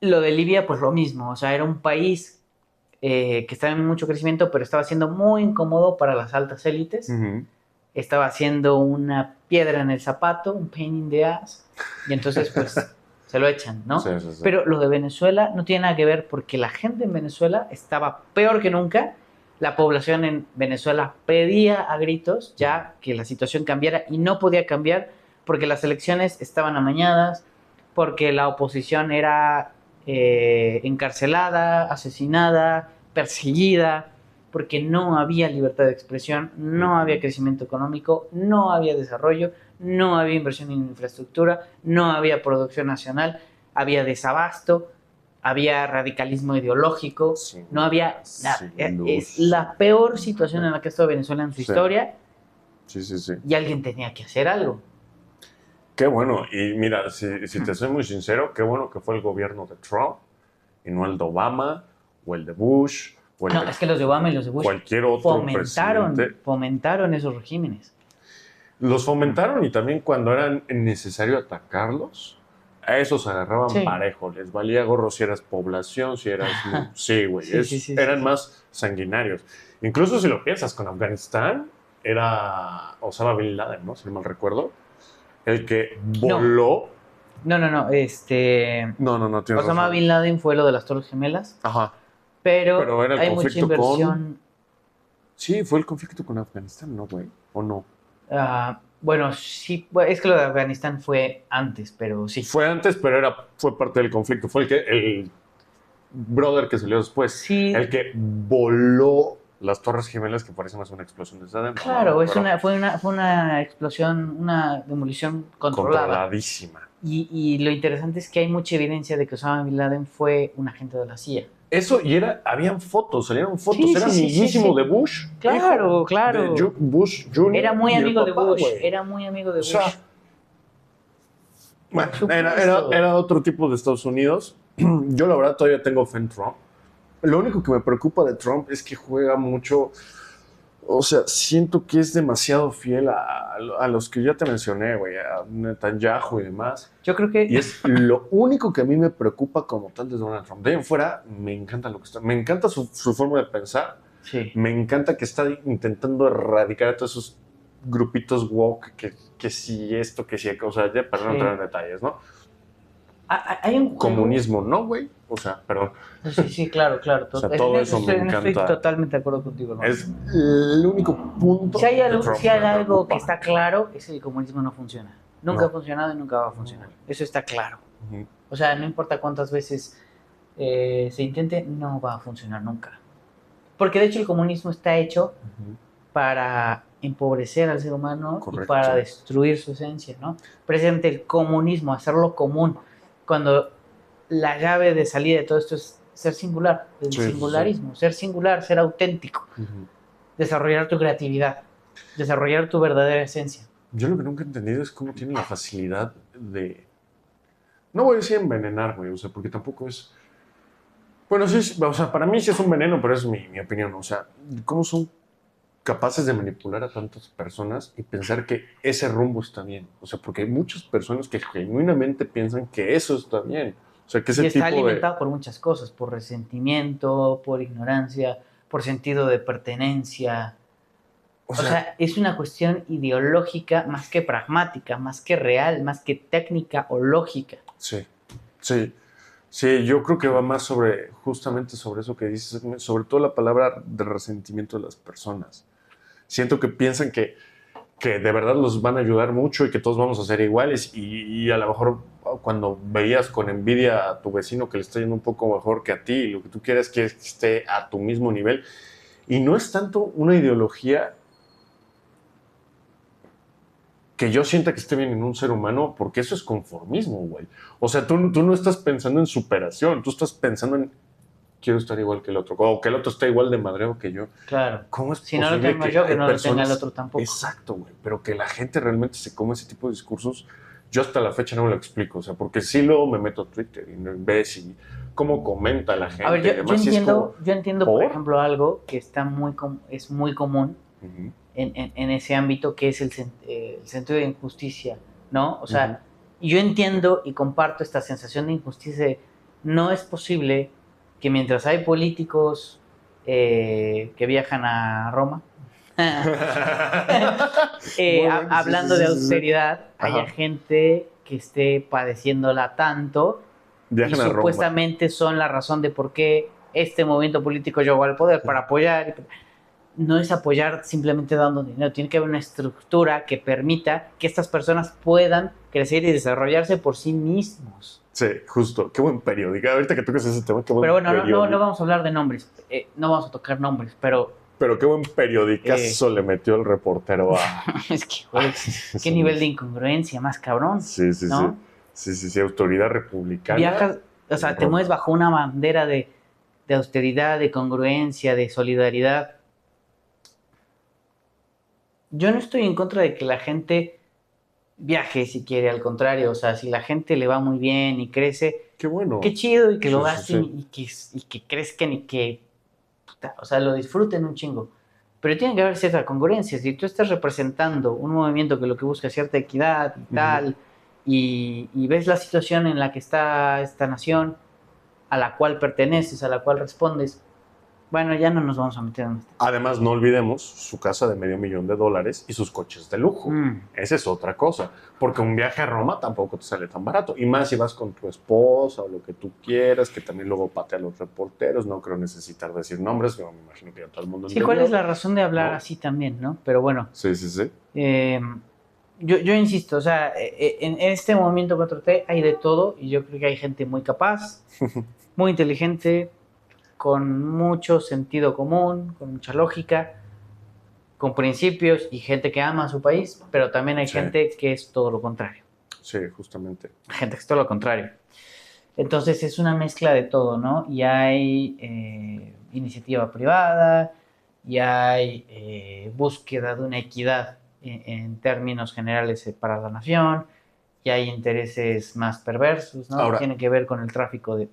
Lo de Libia, pues lo mismo, o sea, era un país que estaba en mucho crecimiento, pero estaba siendo muy incómodo para las altas élites. Estaba haciendo una piedra en el zapato, un pain in the ass, y entonces pues se lo echan, ¿no? Sí. Pero lo de Venezuela no tiene nada que ver porque la gente en Venezuela estaba peor que nunca. La población en Venezuela pedía a gritos ya que la situación cambiara y no podía cambiar porque las elecciones estaban amañadas, porque la oposición era encarcelada, asesinada, perseguida, porque no había libertad de expresión, no había crecimiento económico, no había desarrollo, no había inversión en infraestructura, no había producción nacional, había desabasto, había radicalismo ideológico, no había nada. Es la peor situación en la que ha estado Venezuela en su historia. Y alguien tenía que hacer algo. Qué bueno, y mira, si te soy muy sincero, qué bueno que fue el gobierno de Trump y no el de Obama o el de Bush. Es que los de Obama y los de Bush cualquier otro fomentaron esos regímenes. Los fomentaron y también cuando era necesario atacarlos, a esos agarraban parejo, les valía gorro si eras población, si eras... eran más sanguinarios. Incluso si lo piensas, con Afganistán era Osama Bin Laden, ¿no? Si no mal recuerdo. El que voló... No, Osama Bin Laden fue lo de las Torres Gemelas. Ajá. Pero era el hay mucha inversión. Sí, fue el conflicto con Afganistán, ¿no, güey? ¿O no? Bueno, sí, es que lo de Afganistán fue antes, pero sí. Fue antes, pero fue parte del conflicto. Fue el brother que salió después. Sí. El que voló las Torres Gemelas, que parece más una explosión desde adentro. Claro, fue una explosión, una demolición controlada. Controladísima. Y lo interesante es que hay mucha evidencia de que Osama Bin Laden fue un agente de la CIA. Eso, y habían fotos, salieron fotos, era amiguísimo de Bush. Claro, claro. De Bush Jr. Era muy amigo de Bush, era muy amigo de Bush. Bueno, era otro tipo de Estados Unidos, Yo la verdad todavía tengo fe en Trump. Lo único que me preocupa de Trump es que juega mucho, o sea, siento que es demasiado fiel a los que ya te mencioné, güey, a Netanyahu y demás. Yo creo que... Y es lo único que a mí me preocupa como tal de Donald Trump. De ahí en fuera, me encanta lo que está. Me encanta su forma de pensar. Sí. Me encanta que está intentando erradicar a todos esos grupitos woke, que si esto, que si aquello, o sea, ya para no entrar en detalles, ¿no? Hay un Comunismo, ¿no, güey? O sea, perdón. Sí, claro. O sea, todo eso me encanta. Estoy totalmente de acuerdo contigo, ¿no? Es el único punto. Si hay algo, de Trump si hay me algo preocupa. que está claro, es que el comunismo no funciona. Nunca No. ha funcionado y nunca va a funcionar. Eso está claro. Ujú. O sea, no importa cuántas veces se intente, no va a funcionar nunca. Porque de hecho el comunismo está hecho para empobrecer al ser humano. Correcto, y para sí. destruir su esencia, ¿no? Precisamente el comunismo, hacerlo común, cuando la llave de salida de todo esto es ser singular, el Sí, sí, singularismo, ser singular, ser auténtico, Ujú. desarrollar tu creatividad, desarrollar tu verdadera esencia. Yo lo que nunca he entendido es cómo tiene la facilidad de. No voy a decir envenenar, güey, o sea, porque tampoco es. Bueno, sí, o sea, para mí sí es un veneno, pero es mi opinión. O sea, cómo son capaces de manipular a tantas personas y pensar que ese rumbo está bien. O sea, porque hay muchas personas que genuinamente piensan que eso está bien. O sea, que ese Y está tipo de. alimentado por muchas cosas, por resentimiento, por ignorancia, por sentido de pertenencia. O O sea, sea, es una cuestión ideológica más que pragmática, más que real, más que técnica o lógica. sí, sí. Sí, yo creo que va más sobre, justamente sobre eso que dices, sobre todo la palabra de resentimiento de las personas. Siento que piensan que de verdad los van a ayudar mucho y que todos vamos a ser iguales y a lo mejor cuando veías con envidia a tu vecino que le está yendo un poco mejor que a ti y lo que tú quieres que esté a tu mismo nivel. Y no es tanto una ideología que yo sienta que esté bien en un ser humano, porque eso es conformismo, güey. O sea, tú no estás pensando en superación, tú estás pensando en quiero estar igual que el otro, o que el otro esté igual de madreo que yo. Claro. ¿Cómo es Si no lo posible tengo que yo, que hay no lo tenga el personas... otro tampoco. Exacto, güey, pero que la gente realmente se come ese tipo de discursos? Yo hasta la fecha no me lo explico, o sea, porque sí luego me meto a Twitter y ves y cómo comenta la gente A ver, y demás, y es como... yo entiendo, por ¿por? ejemplo, algo que está es muy común Ujú, en ese ámbito, que es el sentido de injusticia, ¿no? O sea, yo entiendo y comparto esta sensación de injusticia. No es posible que mientras hay políticos que viajan a Roma, Bueno, hablando de sí. austeridad, haya Ajá. gente que esté padeciéndola tanto y Viajan a Roma. supuestamente son la razón de por qué este movimiento político llegó al poder, para apoyar. No es apoyar simplemente dando dinero, tiene que haber una estructura que permita que estas personas puedan crecer y desarrollarse por sí mismos. Sí, justo. Qué buen periódico. Ahorita que tocas ese tema, qué buen Pero bueno, periódico. no vamos a hablar de nombres, no vamos a tocar nombres, pero Pero qué buen periodicazo le metió el reportero a... es que, güey, qué nivel de incongruencia más cabrón. Sí, sí, ¿no? sí, autoridad republicana. Viajas, o sea, te mueves bajo una bandera de austeridad, de congruencia, de solidaridad. Yo no estoy en contra de que la gente viaje si quiere, al contrario, o sea, si la gente le va muy bien y crece, Qué bueno. qué chido, y que lo Sí, gasten sí. y que crezcan y que, puta, o sea, lo disfruten un chingo. Pero tiene que haber cierta congruencia. Si tú estás representando un movimiento que lo que busca es cierta equidad y tal, y ves la situación en la que está esta nación, a la cual perteneces, a la cual respondes, bueno, ya no nos vamos a meter en esto. Además, no olvidemos su casa de $500,000 y sus coches de lujo. Esa es otra cosa. Porque un viaje a Roma tampoco te sale tan barato. Y más si vas con tu esposa o lo que tú quieras, que también luego patea a los reporteros. No creo necesitar decir nombres, yo me imagino que ya todo el mundo Sí, ¿cuál es la razón de hablar así también, no? Pero bueno. Sí. Yo insisto, o sea, en este movimiento 4T hay de todo, y yo creo que hay gente muy capaz, muy inteligente, con mucho sentido común, con mucha lógica, con principios, y gente que ama a su país, pero también hay gente que es todo lo contrario. Sí, justamente. Gente que es todo lo contrario. Entonces es una mezcla de todo, ¿no? Y hay iniciativa privada, y hay búsqueda de una equidad en términos generales para la nación, y hay intereses más perversos, ¿no? Ahora, Tiene que ver con el tráfico de...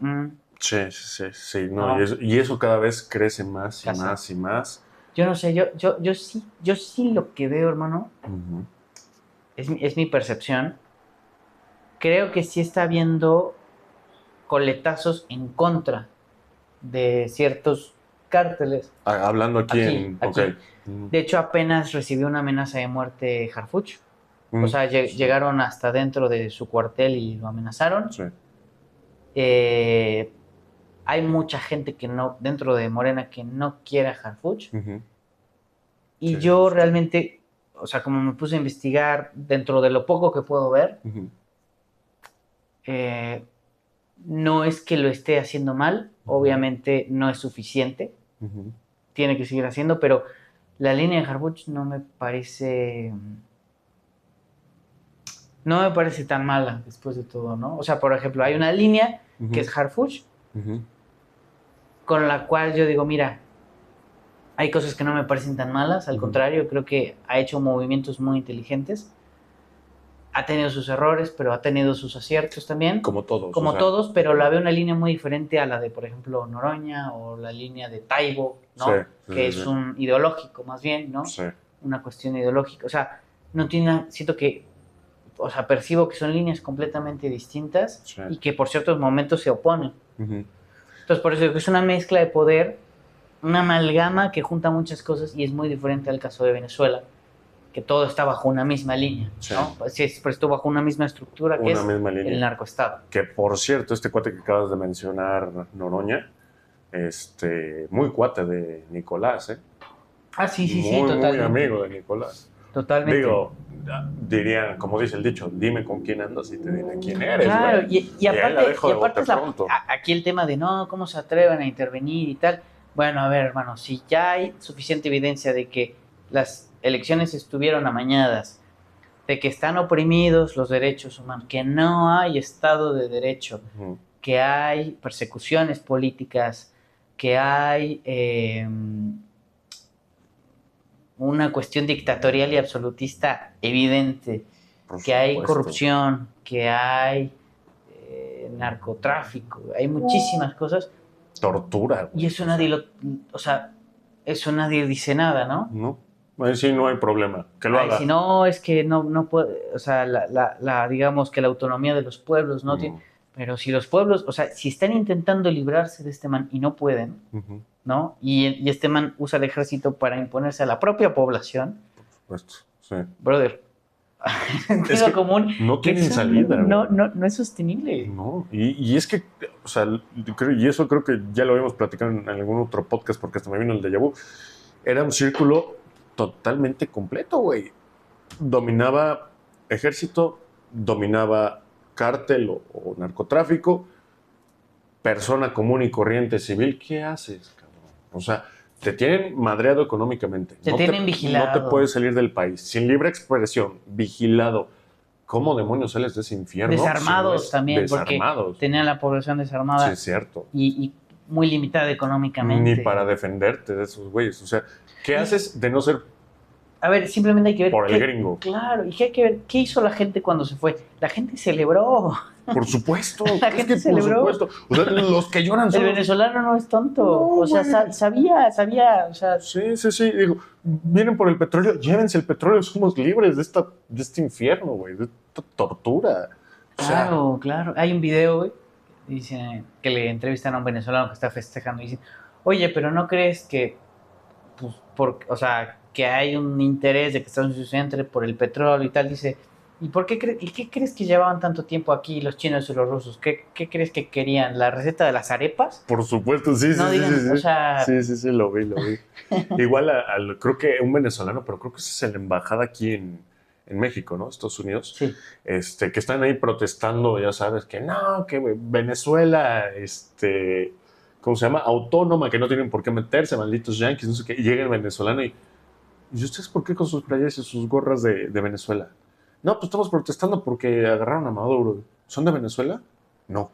sí, no, ¿no? y eso cada vez crece más y Ya sé. más y más. Yo no sé, yo sí lo que veo, hermano, Ujú. es mi percepción. Creo que sí está habiendo coletazos en contra de ciertos cárteles Hablando aquí aquí. Ok. De hecho, apenas recibió una amenaza de muerte Harfuch. O sea, Sí, llegaron hasta dentro de su cuartel y lo amenazaron. sí. Hay mucha gente que no, dentro de Morena, que no quiere a Harfuch. Ujú. Y Sí, yo sí. realmente, o sea, como me puse a investigar dentro de lo poco que puedo ver, Ujú. eh, no es que lo esté haciendo mal, obviamente no es suficiente, Ujú. tiene que seguir haciendo, pero la línea de Harfuch no me parece tan mala después de todo, ¿no? O sea, por ejemplo, hay una línea que es Harfuch, Ujú. con la cual yo digo, mira, hay cosas que no me parecen tan malas, al contrario, creo que ha hecho movimientos muy inteligentes, ha tenido sus errores, pero ha tenido sus aciertos también. Como todos. Como todos, pero la veo una línea muy diferente a la de, por ejemplo, Noroña o la línea de Taibo, ¿no? Que es un ideológico más bien, ¿no? Sí. Una cuestión ideológica. O sea, no tiene, siento que, o sea, percibo que son líneas completamente distintas y que por ciertos momentos se oponen. Entonces, por eso digo que es una mezcla de poder, una amalgama que junta muchas cosas y es muy diferente al caso de Venezuela, que todo está bajo una misma línea, ¿no? Pues sí, pero estuvo bajo una misma estructura que es el narcoestado. Que por cierto, este cuate que acabas de mencionar, Noroña, muy cuate de Nicolás, ¿eh? Sí, totalmente. Muy amigo de Nicolás. Totalmente. Digo, dirían, como dice el dicho, dime con quién andas y te diré quién eres. Claro, y aparte, es pronto. aquí el tema de no, cómo se atreven a intervenir y tal. Bueno, a ver, hermano, si ya hay suficiente evidencia de que las elecciones estuvieron amañadas, de que están oprimidos los derechos humanos, que no hay Estado de Derecho, que hay persecuciones políticas, que hay una cuestión dictatorial y absolutista evidente, que hay corrupción, que hay narcotráfico, hay muchísimas cosas. Tortura. Y eso nadie eso nadie dice nada, ¿no? No. Ahí sí no hay problema, que lo haga. Si no, es que no puede, o sea, digamos que la autonomía de los pueblos no tiene, pero si los pueblos, o sea, si están intentando librarse de este man y no pueden, ¿no? Y este man usa el ejército para imponerse a la propia población. Por supuesto, sí. Brother, es que común, no tienen salida. No es sostenible. No, y es que, o sea, y eso creo que ya lo habíamos platicado en algún otro podcast porque hasta me vino el déjà vu. Era un círculo totalmente completo, güey. Dominaba ejército, dominaba cártel o narcotráfico, persona común y corriente civil. ¿Qué haces, cabrón? O sea, te tienen madreado económicamente. Te tienen vigilado. No te puedes salir del país. Sin libre expresión, vigilado. ¿Cómo demonios sales de ese infierno? Desarmados también, porque tenían la población desarmada. Sí, es cierto. Y muy limitada económicamente. Ni para defenderte de esos güeyes. O sea, ¿qué haces de no ser? A ver, simplemente hay que ver. Por el gringo. Claro, y hay que ver qué hizo la gente cuando se fue. La gente celebró. Por supuesto. La gente celebró. Por supuesto. O sea, los que lloran son. El venezolano no es tonto. No, o sea, sabía. O sea. Sí. Digo, vienen por el petróleo, llévense el petróleo, somos libres de este infierno, güey, de esta tortura. Claro. Hay un video, güey, dice que le entrevistan a un venezolano que está festejando y dicen, oye, pero ¿no crees que, pues, que hay un interés de que Estados Unidos entre por el petróleo y tal? Dice, ¿y qué crees que llevaban tanto tiempo aquí los chinos y los rusos? ¿Qué crees que querían? ¿La receta de las arepas? Por supuesto, sí. O sea... Sí, lo vi. Igual creo que un venezolano, pero creo que esa es la embajada aquí en México, ¿no? Estados Unidos. Sí. Que están ahí protestando, ya sabes, que no, que Venezuela, ¿cómo se llama? Autónoma, que no tienen por qué meterse, malditos yanquis, no sé qué. Y llega el venezolano ¿y ustedes por qué con sus playas y sus gorras de Venezuela? No, pues estamos protestando porque agarraron a Maduro. ¿Son de Venezuela? No.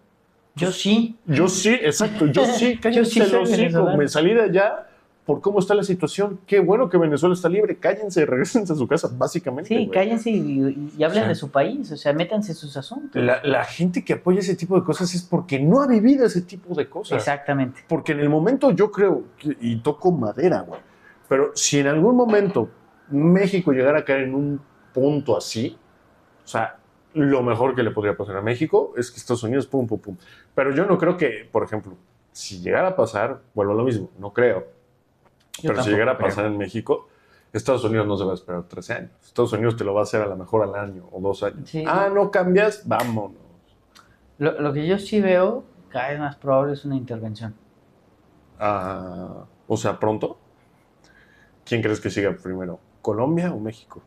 Yo sí. Yo sí, exacto. Yo sí, cállate el hocico. Me salí de allá por cómo está la situación. Qué bueno que Venezuela está libre. Cállense, regresense a su casa, básicamente. Sí, güey. cállense y hablen Sí. de su país, o sea, métanse en sus asuntos. La gente que apoya ese tipo de cosas es porque no ha vivido ese tipo de cosas. Exactamente. Porque en el momento yo creo, y toco madera, güey, pero si en algún momento México llegara a caer en un punto así, o sea, lo mejor que le podría pasar a México es que Estados Unidos, pum, pum, pum. Pero yo no creo que, por ejemplo, si llegara a pasar, vuelvo a lo mismo, no creo. Yo Pero si tampoco llegara a creo. pasar en México, Estados Unidos no se va a esperar 13 años. Estados Unidos te lo va a hacer a lo mejor al año o 2 años. Sí. ¿No cambias? Vámonos. Lo que yo sí veo cada vez más probable es una intervención. O sea, pronto. ¿Quién crees que siga primero? ¿Colombia o México?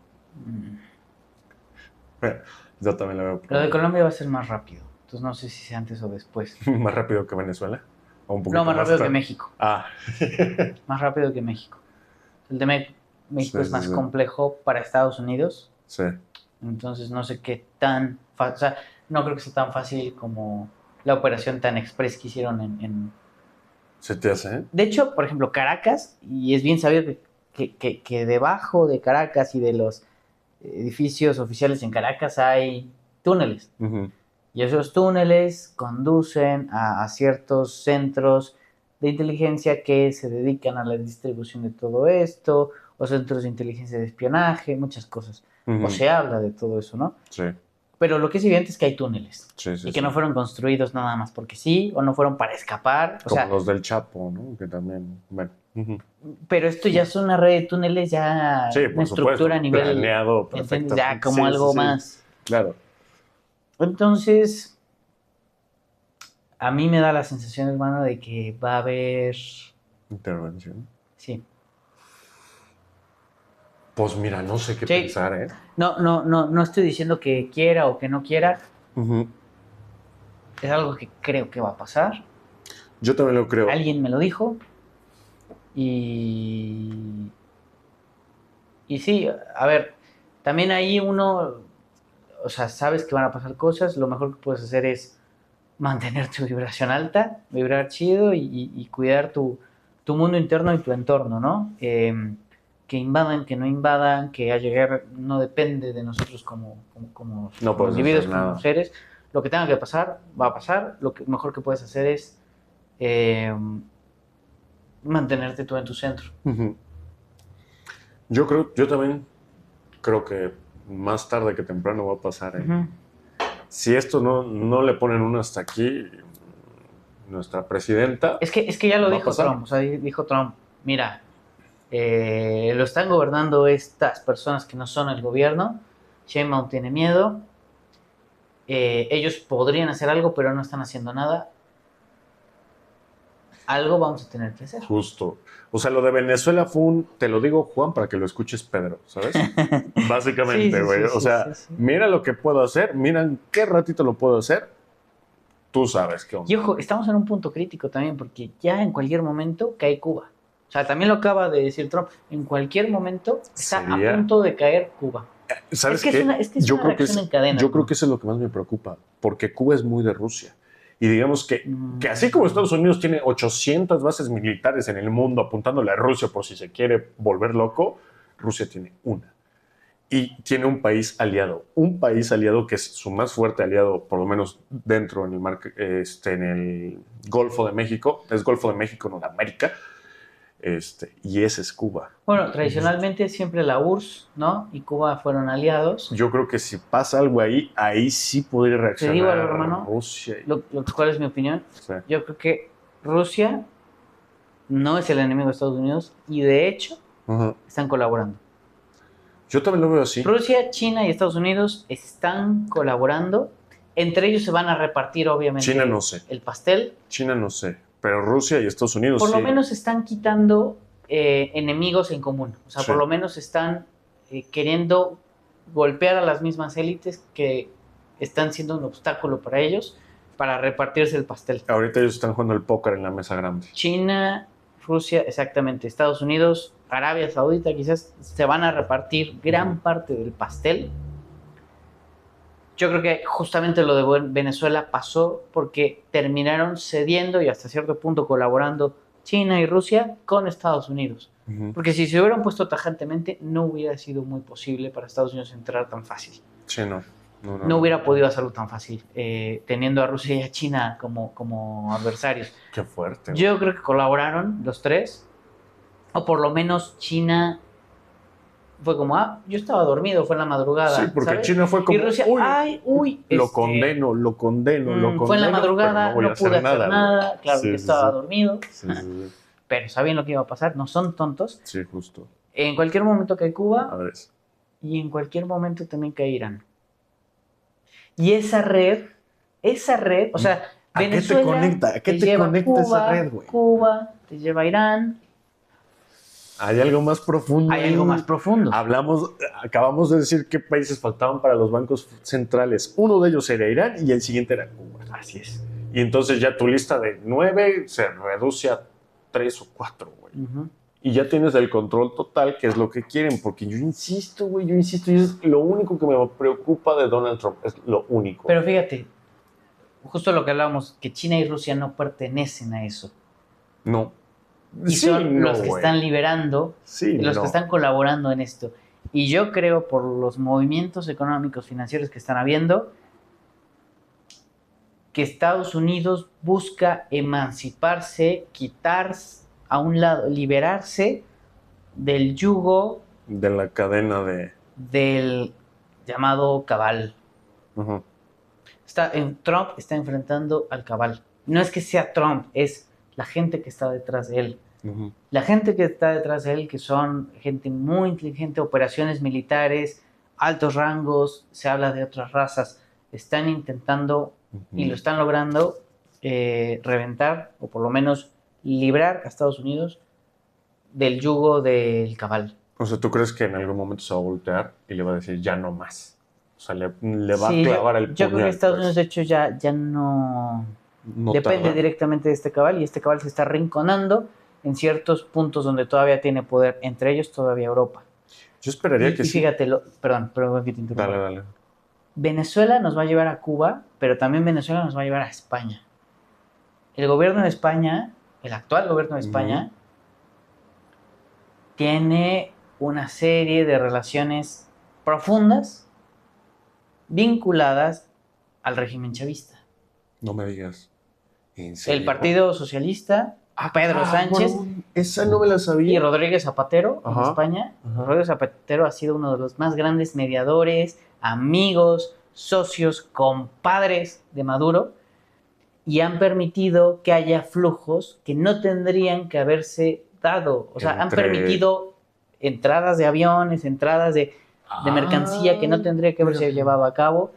Yo también lo veo Lo de probable. Colombia va a ser más rápido, entonces no sé si sea antes o después. ¿Más rápido que Venezuela? ¿O un poquito No, más rápido que tarde? México. Ah. Más rápido que México. El de México Sí, es más sí, sí. complejo para Estados Unidos, Sí. entonces no sé qué tan fácil, o sea, no creo que sea tan fácil como la operación tan express que hicieron en... ¿Se te hace? De hecho, por ejemplo, Caracas, y es bien sabido que debajo de Caracas y de los edificios oficiales en Caracas hay túneles. Uh-huh. Y esos túneles conducen a ciertos centros de inteligencia que se dedican a la distribución de todo esto, o centros de inteligencia de espionaje, muchas cosas. Uh-huh. O se habla de todo eso, ¿no? Sí, Pero lo que es evidente es que hay túneles. sí, sí. Y que sí. no fueron construidos nada más porque sí, o no fueron para escapar. O Como sea, los del Chapo, ¿no? Que también, bueno. Uh-huh. pero esto ya es una red de túneles, ya Sí, una por estructura supuesto. a nivel, Planeado ¿entiendes? perfectamente. Ya como Sí, algo sí, sí. más. Claro. Entonces, a mí me da la sensación, hermano, de que va a haber... Intervención. Sí. Pues mira, no sé qué Sí. pensar, ¿eh? No estoy diciendo que quiera o que no quiera. Uh-huh. Es algo que creo que va a pasar. Yo también lo creo. Alguien me lo dijo. Y sí, a ver, también ahí uno, o sea, sabes que van a pasar cosas. Lo mejor que puedes hacer es mantener tu vibración alta, vibrar chido y cuidar tu mundo interno y tu entorno, ¿no? Que invadan, que no invadan, que haya guerra, no depende de nosotros como No puedes individuos, hacer nada. como seres. Lo que tenga que pasar, va a pasar. Lo que mejor que puedes hacer es mantenerte tú en tu centro. Uh-huh. Yo también creo que más tarde que temprano va a pasar, ¿eh? Uh-huh. Si esto no le ponen uno hasta aquí, nuestra presidenta... Es que ya lo ¿Va a dijo pasar? Trump. O sea, dijo Trump, mira, lo están gobernando estas personas que no son el gobierno. Sheinbaum tiene miedo. Ellos podrían hacer algo, pero no están haciendo nada. Algo vamos a tener que hacer. Justo. O sea, lo de Venezuela fue un... Te lo digo, Juan, para que lo escuches, Pedro, ¿sabes? Básicamente, Sí, güey. sí, O sea, sí. mira lo que puedo hacer, mira en qué ratito lo puedo hacer. Tú sabes qué onda. Y ojo, estamos en un punto crítico también, porque ya en cualquier momento cae Cuba. O sea, también lo acaba de decir Trump. En cualquier momento está Sería- a punto de caer Cuba. ¿Sabes Es que qué? es una Yo creo que reacción en cadena. yo creo ¿no? que eso es lo que más me preocupa, porque Cuba es muy de Rusia. Y digamos que así como Estados Unidos tiene 800 bases militares en el mundo apuntándole a Rusia por si se quiere volver loco, Rusia tiene una. Y tiene un país aliado que es su más fuerte aliado, por lo menos dentro en en el Golfo de México. Es Golfo de México, no de América. Y ese es Cuba. Bueno, tradicionalmente siempre la URSS, ¿no? Y Cuba fueron aliados. Yo creo que si pasa algo ahí sí podría reaccionar. Te digo algo, hermano. Rusia. ¿Cuál es mi opinión? Sí. Yo creo que Rusia no es el enemigo de Estados Unidos y de hecho Uh-huh. están colaborando. Yo también lo veo así. Rusia, China y Estados Unidos están colaborando. Entre ellos se van a repartir, obviamente, China no sé. el pastel. China no sé. Pero Rusia y Estados Unidos Por sí. lo menos están quitando enemigos en común. O sea, Sí. por lo menos están queriendo golpear a las mismas élites que están siendo un obstáculo para ellos para repartirse el pastel. Ahorita ellos están jugando el póker en la mesa grande. China, Rusia, exactamente, Estados Unidos, Arabia Saudita, quizás se van a repartir gran parte del pastel. Yo creo que justamente lo de Venezuela pasó porque terminaron cediendo y hasta cierto punto colaborando China y Rusia con Estados Unidos. Ujú. Porque si se hubieran puesto tajantemente, no hubiera sido muy posible para Estados Unidos entrar tan fácil. Sí, no. No, no, No hubiera podido hacerlo tan fácil, teniendo a Rusia y a China como adversarios. Qué fuerte. Yo creo que colaboraron los tres, o por lo menos China fue como, yo estaba dormido, fue en la madrugada. Sí, porque ¿sabes? China fue como, Y Rusia, lo condeno, lo condeno. Fue en la madrugada, pero voy a no pude hacer nada, claro Sí, que sí, estaba sí. dormido, Sí, sí, sí. pero sabían lo que iba a pasar, no son tontos. Sí, justo. En cualquier momento cae A Cuba ver. y en cualquier momento también cae Irán. Y esa red, o sea, ¿A qué te Venezuela conecta? ¿A qué te lleva conecta esa Cuba, red, güey? Cuba te lleva a Irán. Hay algo más profundo. Hay algo más profundo. Acabamos de decir qué países faltaban para los bancos centrales. Uno de ellos era Irán y el siguiente era Cuba. Así es. Y entonces ya tu lista de 9 se reduce a 3 o 4, güey. Uh-huh. Y ya tienes el control total, que es lo que quieren. Porque yo insisto, güey, y es lo único que me preocupa de Donald Trump. Es lo único. Pero fíjate, justo lo que hablábamos, que China y Rusia no pertenecen a eso. No. Y Sí, son no, los que güey. están liberando, Sí, los no. que están colaborando en esto. Y yo creo, por los movimientos económicos, financieros que están habiendo, que Estados Unidos busca emanciparse, quitar a un lado, liberarse del yugo De la cadena de... del llamado cabal. Ujú. Trump está enfrentando al cabal. No es que sea Trump, es la gente que está detrás de él. Ujú. La gente que está detrás de él, que son gente muy inteligente, operaciones militares, altos rangos, se habla de otras razas, están intentando y lo están logrando reventar, o por lo menos librar a Estados Unidos del yugo del cabal. O sea, ¿tú crees que en algún momento se va a voltear y le va a decir ya no más? O sea, le va Sí, a clavar el yo creo que puñal, Estados pues. Unidos, de hecho, ya no No depende tarda. directamente de este cabal, y este cabal se está rinconando en ciertos puntos donde todavía tiene poder, entre ellos todavía Europa. Yo esperaría que Y sí. fíjate, perdón que te interrumpa. Dale. Venezuela nos va a llevar a Cuba, pero también Venezuela nos va a llevar a España. El gobierno de España, el actual gobierno de España, tiene una serie de relaciones profundas vinculadas al régimen chavista. No me digas. ¿En serio? El Partido Socialista, Pedro Sánchez Esa no me la y sabía. Rodríguez Zapatero en Ajá. España. Ajá. Rodríguez Zapatero ha sido uno de los más grandes mediadores, amigos, socios, compadres de Maduro, y han permitido que haya flujos que no tendrían que haberse dado. O sea, han permitido entradas de aviones, entradas de mercancía que no tendría que haberse llevado a cabo.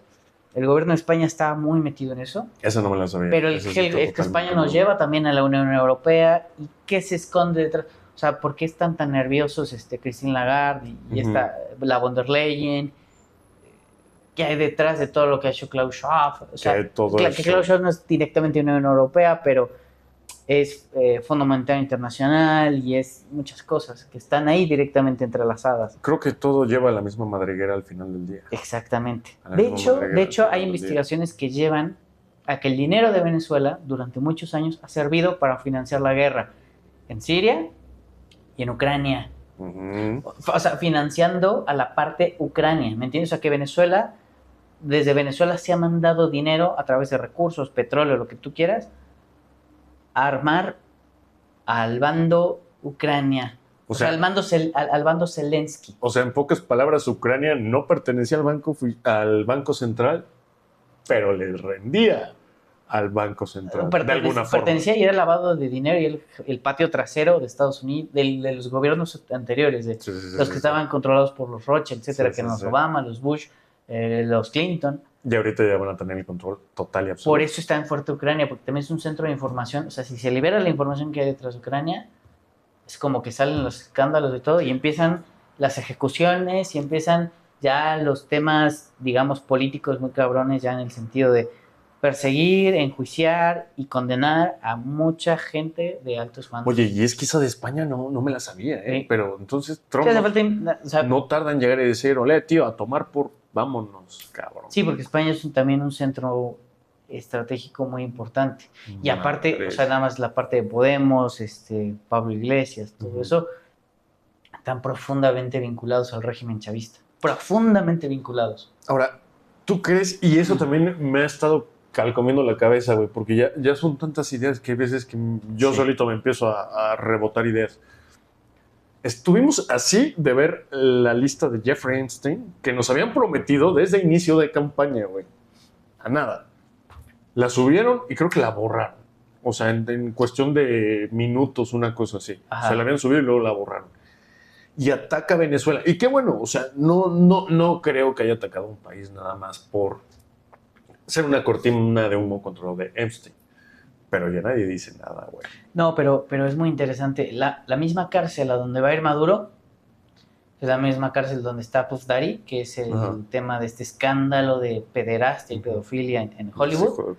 El gobierno de España está muy metido en eso. Esa no me la sabía. Pero es que España nos lleva también a la Unión Europea. ¿Y qué se esconde detrás? O sea, ¿por qué están tan nerviosos Christine Lagarde y la von der Leyen? ¿Qué hay detrás de todo lo que ha hecho Klaus Schwab? O sea, que Klaus Schwab no es directamente Unión Europea, pero es Fondo Monetario Internacional y es muchas cosas que están ahí directamente entrelazadas. Creo que todo lleva a la misma madriguera al final del día. Exactamente. De hecho, hay investigaciones que llevan a que el dinero de Venezuela durante muchos años ha servido para financiar la guerra en Siria y en Ucrania. O sea, financiando a la parte Ucrania, ¿me entiendes? O sea, que desde Venezuela se ha mandado dinero a través de recursos, petróleo, lo que tú quieras, a armar al bando Ucrania. O sea, al bando Zelensky. O sea, en pocas palabras, Ucrania no pertenecía al banco central, pero le rendía al Banco Central. De alguna forma. Pertenecía y era lavado de dinero y el patio trasero de Estados Unidos, de los gobiernos anteriores, los que estaban controlados por los Rothschild, etcétera, que eran los Obama, los Bush, los Clinton. Y ahorita ya van a tener el control total y absoluto. Por eso está en fuerte Ucrania, porque también es un centro de información. O sea, si se libera la información que hay detrás de Ucrania, es como que salen los escándalos de todo y empiezan las ejecuciones y empiezan ya los temas, digamos, políticos muy cabrones, ya en el sentido de perseguir, enjuiciar y condenar a mucha gente de altos mandos. Oye, y es que esa de España no me la sabía, ¿eh? Sí. Pero entonces Trump no tarda en llegar y decir, olé, tío, a tomar por... Vámonos, cabrón. Sí, porque España es también un centro estratégico muy importante. Y aparte, Madre. o sea, nada más la parte de Podemos, Pablo Iglesias, todo eso, están profundamente vinculados al régimen chavista. Profundamente vinculados. Ahora, ¿tú crees? Y eso también me ha estado calcomiendo la cabeza, güey, porque ya son tantas ideas que hay veces que yo Sí. solito me empiezo a rebotar ideas. Estuvimos así de ver la lista de Jeffrey Epstein que nos habían prometido desde inicio de campaña, güey. A nada. La subieron y creo que la borraron. O sea, en cuestión de minutos, una cosa así. Ajá. Se la habían subido y luego la borraron. Y ataca a Venezuela. Y qué bueno, o sea, no creo que haya atacado a un país nada más por ser una cortina de humo contra lo de Epstein. Pero ya nadie dice nada, güey. No, pero es muy interesante. La misma cárcel a donde va a ir Maduro es la misma cárcel donde está Puff Daddy, que es el Ajá. tema de este escándalo de pederastia y pedofilia en Hollywood, Sí, joder.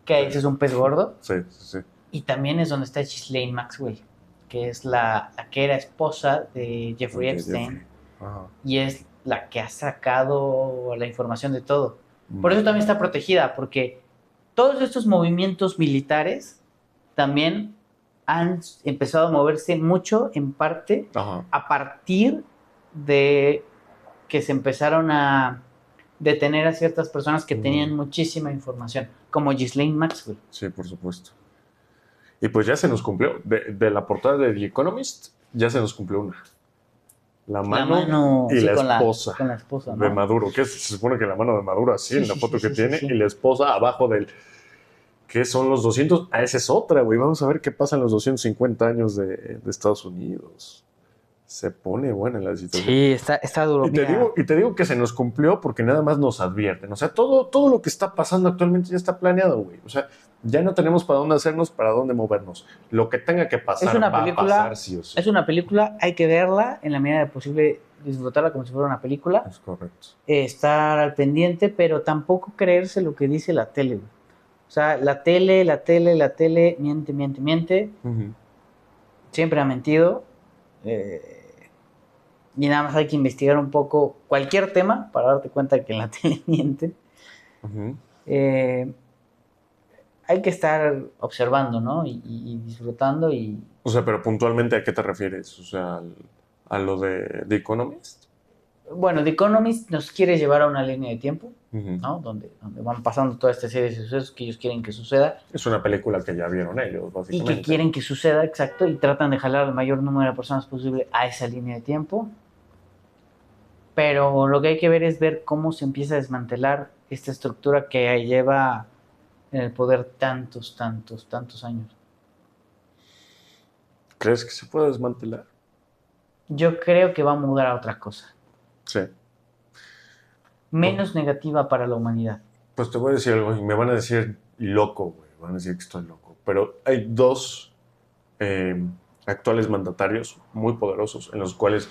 que ese es un pez gordo. Sí, sí, sí. Y también es donde está Ghislaine Maxwell, que es la que era esposa de Jeffrey Ok, Epstein, Jeffrey. Ajá. y es la que ha sacado la información de todo. Por eso también está protegida, porque todos estos movimientos militares también han empezado a moverse mucho, en parte, Ajá. a partir de que se empezaron a detener a ciertas personas que tenían muchísima información, como Ghislaine Maxwell. Sí, por supuesto. Y pues ya se nos cumplió. De la portada de The Economist, ya se nos cumplió una. La mano y sí, la con esposa con la esposa, ¿no? de Maduro. Que se supone que la mano de Maduro así, Sí, en la sí, foto sí, que sí, tiene, sí. y la esposa abajo del... ¿Qué son los 200? Ah, esa es otra, güey. Vamos a ver qué pasa en los 250 años de Estados Unidos. Se pone buena la situación. Sí, está duro. Y te digo que se nos cumplió porque nada más nos advierten. O sea, todo lo que está pasando actualmente ya está planeado, güey. O sea, ya no tenemos para dónde hacernos, para dónde movernos. Lo que tenga que pasar Es una va película- a pasar sí o sí. Es una película, hay que verla en la medida de posible, disfrutarla como si fuera una película, Es correcto. estar al pendiente, pero tampoco creerse lo que dice la tele, güey. O sea, la tele, miente. Ujú. Siempre ha mentido. Y nada más hay que investigar un poco cualquier tema para darte cuenta que en la tele mienten. Ujú. Hay que estar observando, ¿no? Y disfrutando y... O sea, pero puntualmente, ¿a qué te refieres? O sea, a lo de The Economist. Bueno, The Economist nos quiere llevar a una línea de tiempo, Ujú. ¿no? Donde van pasando toda esta serie de sucesos que ellos quieren que suceda Es una película que ya vieron ellos, y básicamente. que quieren que suceda, exacto, y tratan de jalar al mayor número de personas posible a esa línea de tiempo. Pero lo que hay que ver es ver cómo se empieza a desmantelar esta estructura que lleva en el poder tantos años. ¿Crees que se puede desmantelar? Yo creo que va a mudar a otra cosa, Sí. menos negativa para la humanidad. Pues te voy a decir algo y me van a decir loco, güey. Van a decir que estoy loco. Pero hay dos actuales mandatarios muy poderosos en los cuales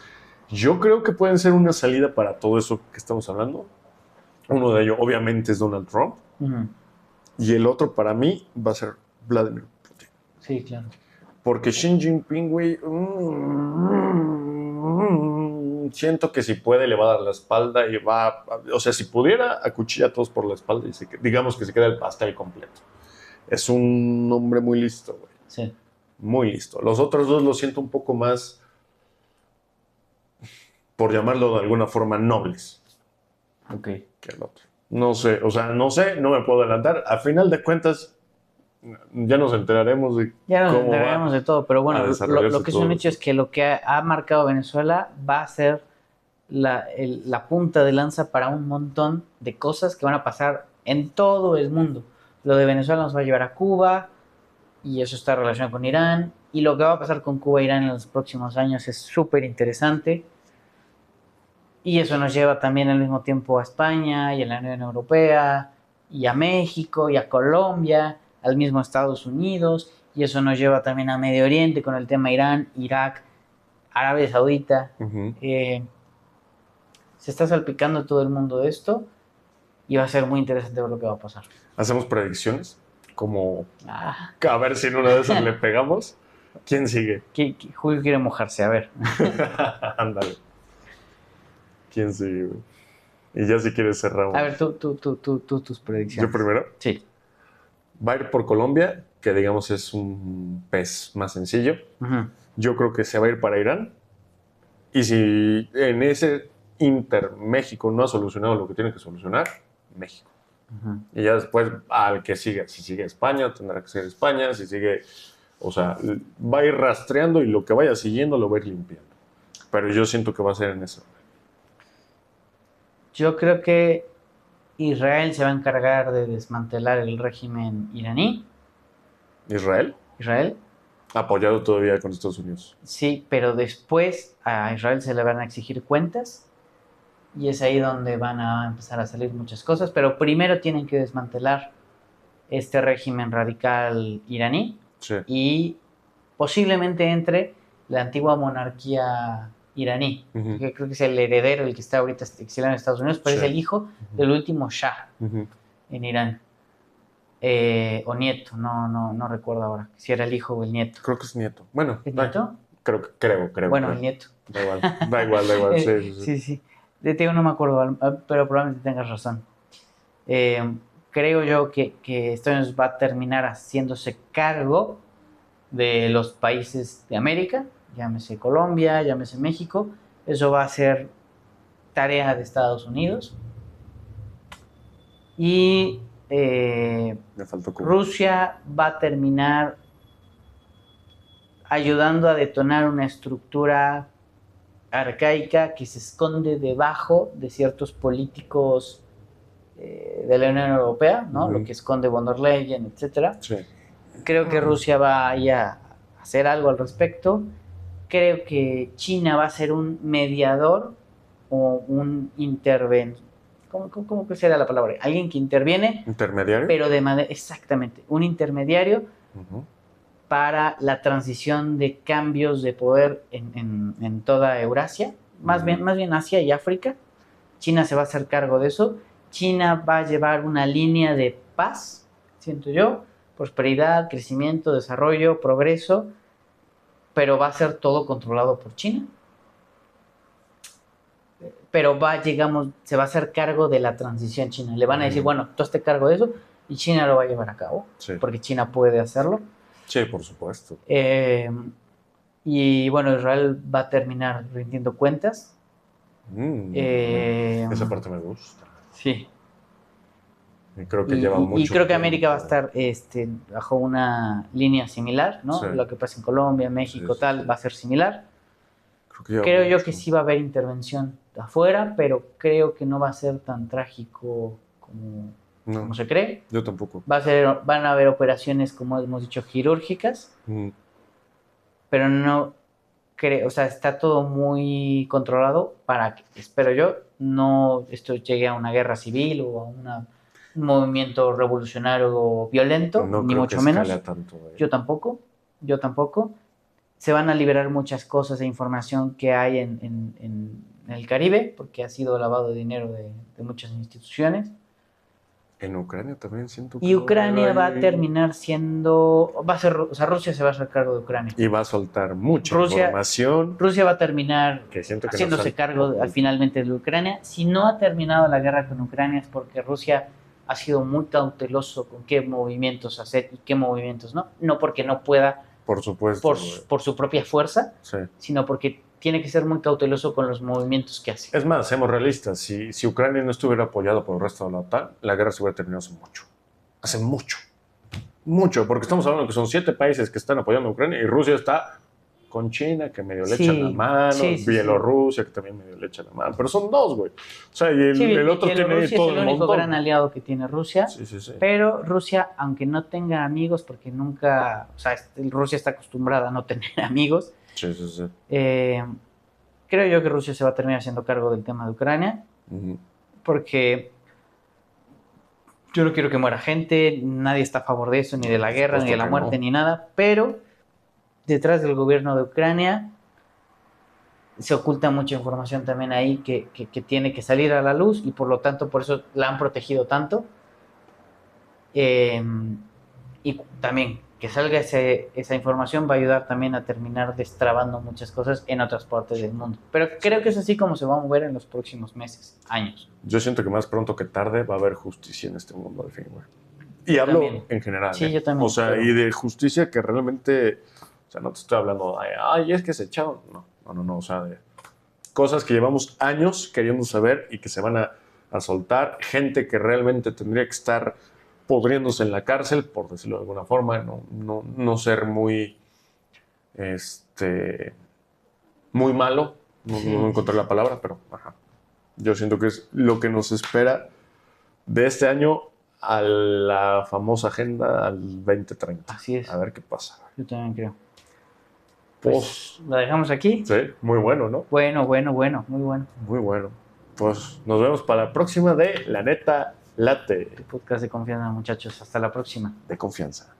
yo creo que pueden ser una salida para todo eso que estamos hablando. Uno de ellos, obviamente, es Donald Trump. Ujú. Y el otro, para mí, va a ser Vladimir Putin. Sí, claro. Porque Xi Jinping, güey, siento que si puede le va a dar la espalda y va, o sea, si pudiera, acuchilla a todos por la espalda y digamos que se queda el pastel completo. Es un hombre muy listo, güey, Sí. muy listo. Los otros dos los siento un poco más, por llamarlo de alguna forma, nobles Ok. que el otro. No sé, o sea, no me puedo adelantar. A final de cuentas, ya nos enteraremos de Ya nos cómo enteraremos va. de todo, pero bueno, a lo desarrollarse que es todo un hecho eso. es que lo que ha marcado Venezuela va a ser la punta de lanza para un montón de cosas que van a pasar en todo el mundo. Lo de Venezuela nos va a llevar a Cuba, y eso está relacionado con Irán, y lo que va a pasar con Cuba e Irán en los próximos años es súper interesante, y eso nos lleva también al mismo tiempo a España, y a la Unión Europea, y a México, y a Colombia, al mismo Estados Unidos, y eso nos lleva también a Medio Oriente con el tema Irán, Irak, Arabia Saudita. Ujú. Se está salpicando todo el mundo de esto y va a ser muy interesante ver lo que va a pasar. Hacemos predicciones, como Ah, a ver si en una de esas le pegamos. ¿Quién sigue? Julio quiere mojarse, a ver. Ándale. ¿Quién sigue, güey? Y ya si quieres cerramos. A ver, tú tus predicciones. ¿Yo primero? Sí. va a ir por Colombia, que digamos es un pez más sencillo. Ujú. Yo creo que se va a ir para Irán. Y si en ese Inter México no ha solucionado lo que tiene que solucionar, México. Ujú. Y ya después al que siga. Si sigue España, tendrá que ser España. Si sigue, o sea, va a ir rastreando y lo que vaya siguiendo lo va a ir limpiando. Pero yo siento que va a ser en eso. Yo creo que Israel se va a encargar de desmantelar el régimen iraní. Israel, Israel, apoyado todavía con Estados Unidos. sí, pero después a Israel se le van a exigir cuentas y es ahí donde van a empezar a salir muchas cosas, pero primero tienen que desmantelar este régimen radical iraní Sí. y posiblemente entre la antigua monarquía iraní, Ujú. que creo que es el heredero, el que está ahorita exiliado en Estados Unidos, pero Sí. es el hijo del último Shah Ujú. en Irán. O nieto, no recuerdo ahora si era el hijo o el nieto. Creo que es nieto. Bueno, ¿Es nieto? creo. Bueno, el nieto. Da igual, da igual. Sí. Sí, sí. De ti no me acuerdo, pero probablemente tengas razón. Creo yo que Estados Unidos va a terminar haciéndose cargo de los países de América, llámese Colombia, llámese México. Eso va a ser tarea de Estados Unidos. Y Me faltó Cuba. Rusia va a terminar ayudando a detonar una estructura arcaica que se esconde debajo de ciertos políticos de la Unión Europea, ¿no? Ujú. Lo que esconde von der Leyen, etc. Sí. Creo que Rusia va a ir a hacer algo al respecto. Creo que China va a ser un mediador o un ¿Cómo que será la palabra? Alguien que interviene, ¿Intermediario? pero de manera, exactamente, un intermediario Ujú. para la transición de cambios de poder en toda Eurasia, más bien Asia y África. China se va a hacer cargo de eso. China va a llevar una línea de paz, siento yo, prosperidad, crecimiento, desarrollo, progreso, pero va a ser todo controlado por China. Pero se va a hacer cargo de la transición china. Le van a decir, bueno, tú hazte cargo de eso y China lo va a llevar a cabo, Sí. porque China puede hacerlo. Sí, por supuesto. Y bueno, Israel va a terminar rindiendo cuentas. Esa parte me gusta. Sí. Y creo que lleva mucho. Y creo que tiempo. América va a estar bajo una línea similar, ¿no? Sí. Lo que pasa en Colombia, México, Sí. va a ser similar. Creo Creo yo mucho. que sí va a haber intervención de afuera, pero creo que no va a ser tan trágico como se cree. Yo tampoco. Van a haber operaciones, como hemos dicho, quirúrgicas, pero no creo, o sea, está todo muy controlado para que, espero yo, no esto llegue a una guerra civil o a un movimiento revolucionario violento, No ni creo mucho que menos. escale tanto. Yo tampoco. Se van a liberar muchas cosas e información que hay en el Caribe, porque ha sido lavado de dinero de muchas instituciones. En Ucrania también siento que. Y Ucrania va a ahí. terminar Rusia se va a hacer cargo de Ucrania. Y va a soltar mucha información. Rusia va a terminar Que siento que haciéndose cargo finalmente de Ucrania. Si no ha terminado la guerra con Ucrania es porque Rusia ha sido muy cauteloso con qué movimientos hacer y qué movimientos no. No porque no pueda, por supuesto, por su propia fuerza, sí. Sino porque tiene que ser muy cauteloso con los movimientos que hace. Es más, seamos realistas. Si Ucrania no estuviera apoyado por el resto de la OTAN, la guerra se hubiera terminado hace mucho. Hace mucho. Mucho, porque estamos hablando que son 7 países que están apoyando a Ucrania y Rusia está con China, que medio le echa la mano, Bielorrusia, que también medio le echa la mano, pero son 2, güey. O sea, y el otro tiene todo el montón. Es el único gran aliado que tiene Rusia, sí. Pero Rusia, aunque no tenga amigos, porque nunca, o sea, Rusia está acostumbrada a no tener amigos, sí. Creo yo que Rusia se va a terminar haciendo cargo del tema de Ucrania, porque yo no quiero que muera gente, nadie está a favor de eso, ni de la guerra, ni de la muerte, ni nada, pero detrás del gobierno de Ucrania se oculta mucha información también ahí que tiene que salir a la luz y por lo tanto por eso la han protegido tanto. Y también que salga esa información va a ayudar también a terminar destrabando muchas cosas en otras partes del mundo. Pero creo que es así como se va a mover en los próximos meses, años. Yo siento que más pronto que tarde va a haber justicia en este mundo al fin, güey. Y hablo también. en general. Sí, yo también, O sea, pero- y de justicia que realmente, o sea, no te estoy hablando de, ay, es que se echaron. No. O sea, de cosas que llevamos años queriendo saber y que se van a soltar. Gente que realmente tendría que estar podriéndose en la cárcel, por decirlo de alguna forma, no ser muy, muy malo. No encontré la palabra, pero ajá. Yo siento que es lo que nos espera de este año a la famosa agenda al 2030. Así es. A ver qué pasa. Yo también creo. Pues, ¿La dejamos aquí? sí, muy bueno, ¿no? Bueno, muy bueno. Muy bueno. Pues nos vemos para la próxima de La Neta Late Podcast de confianza, muchachos. Hasta la próxima. de confianza.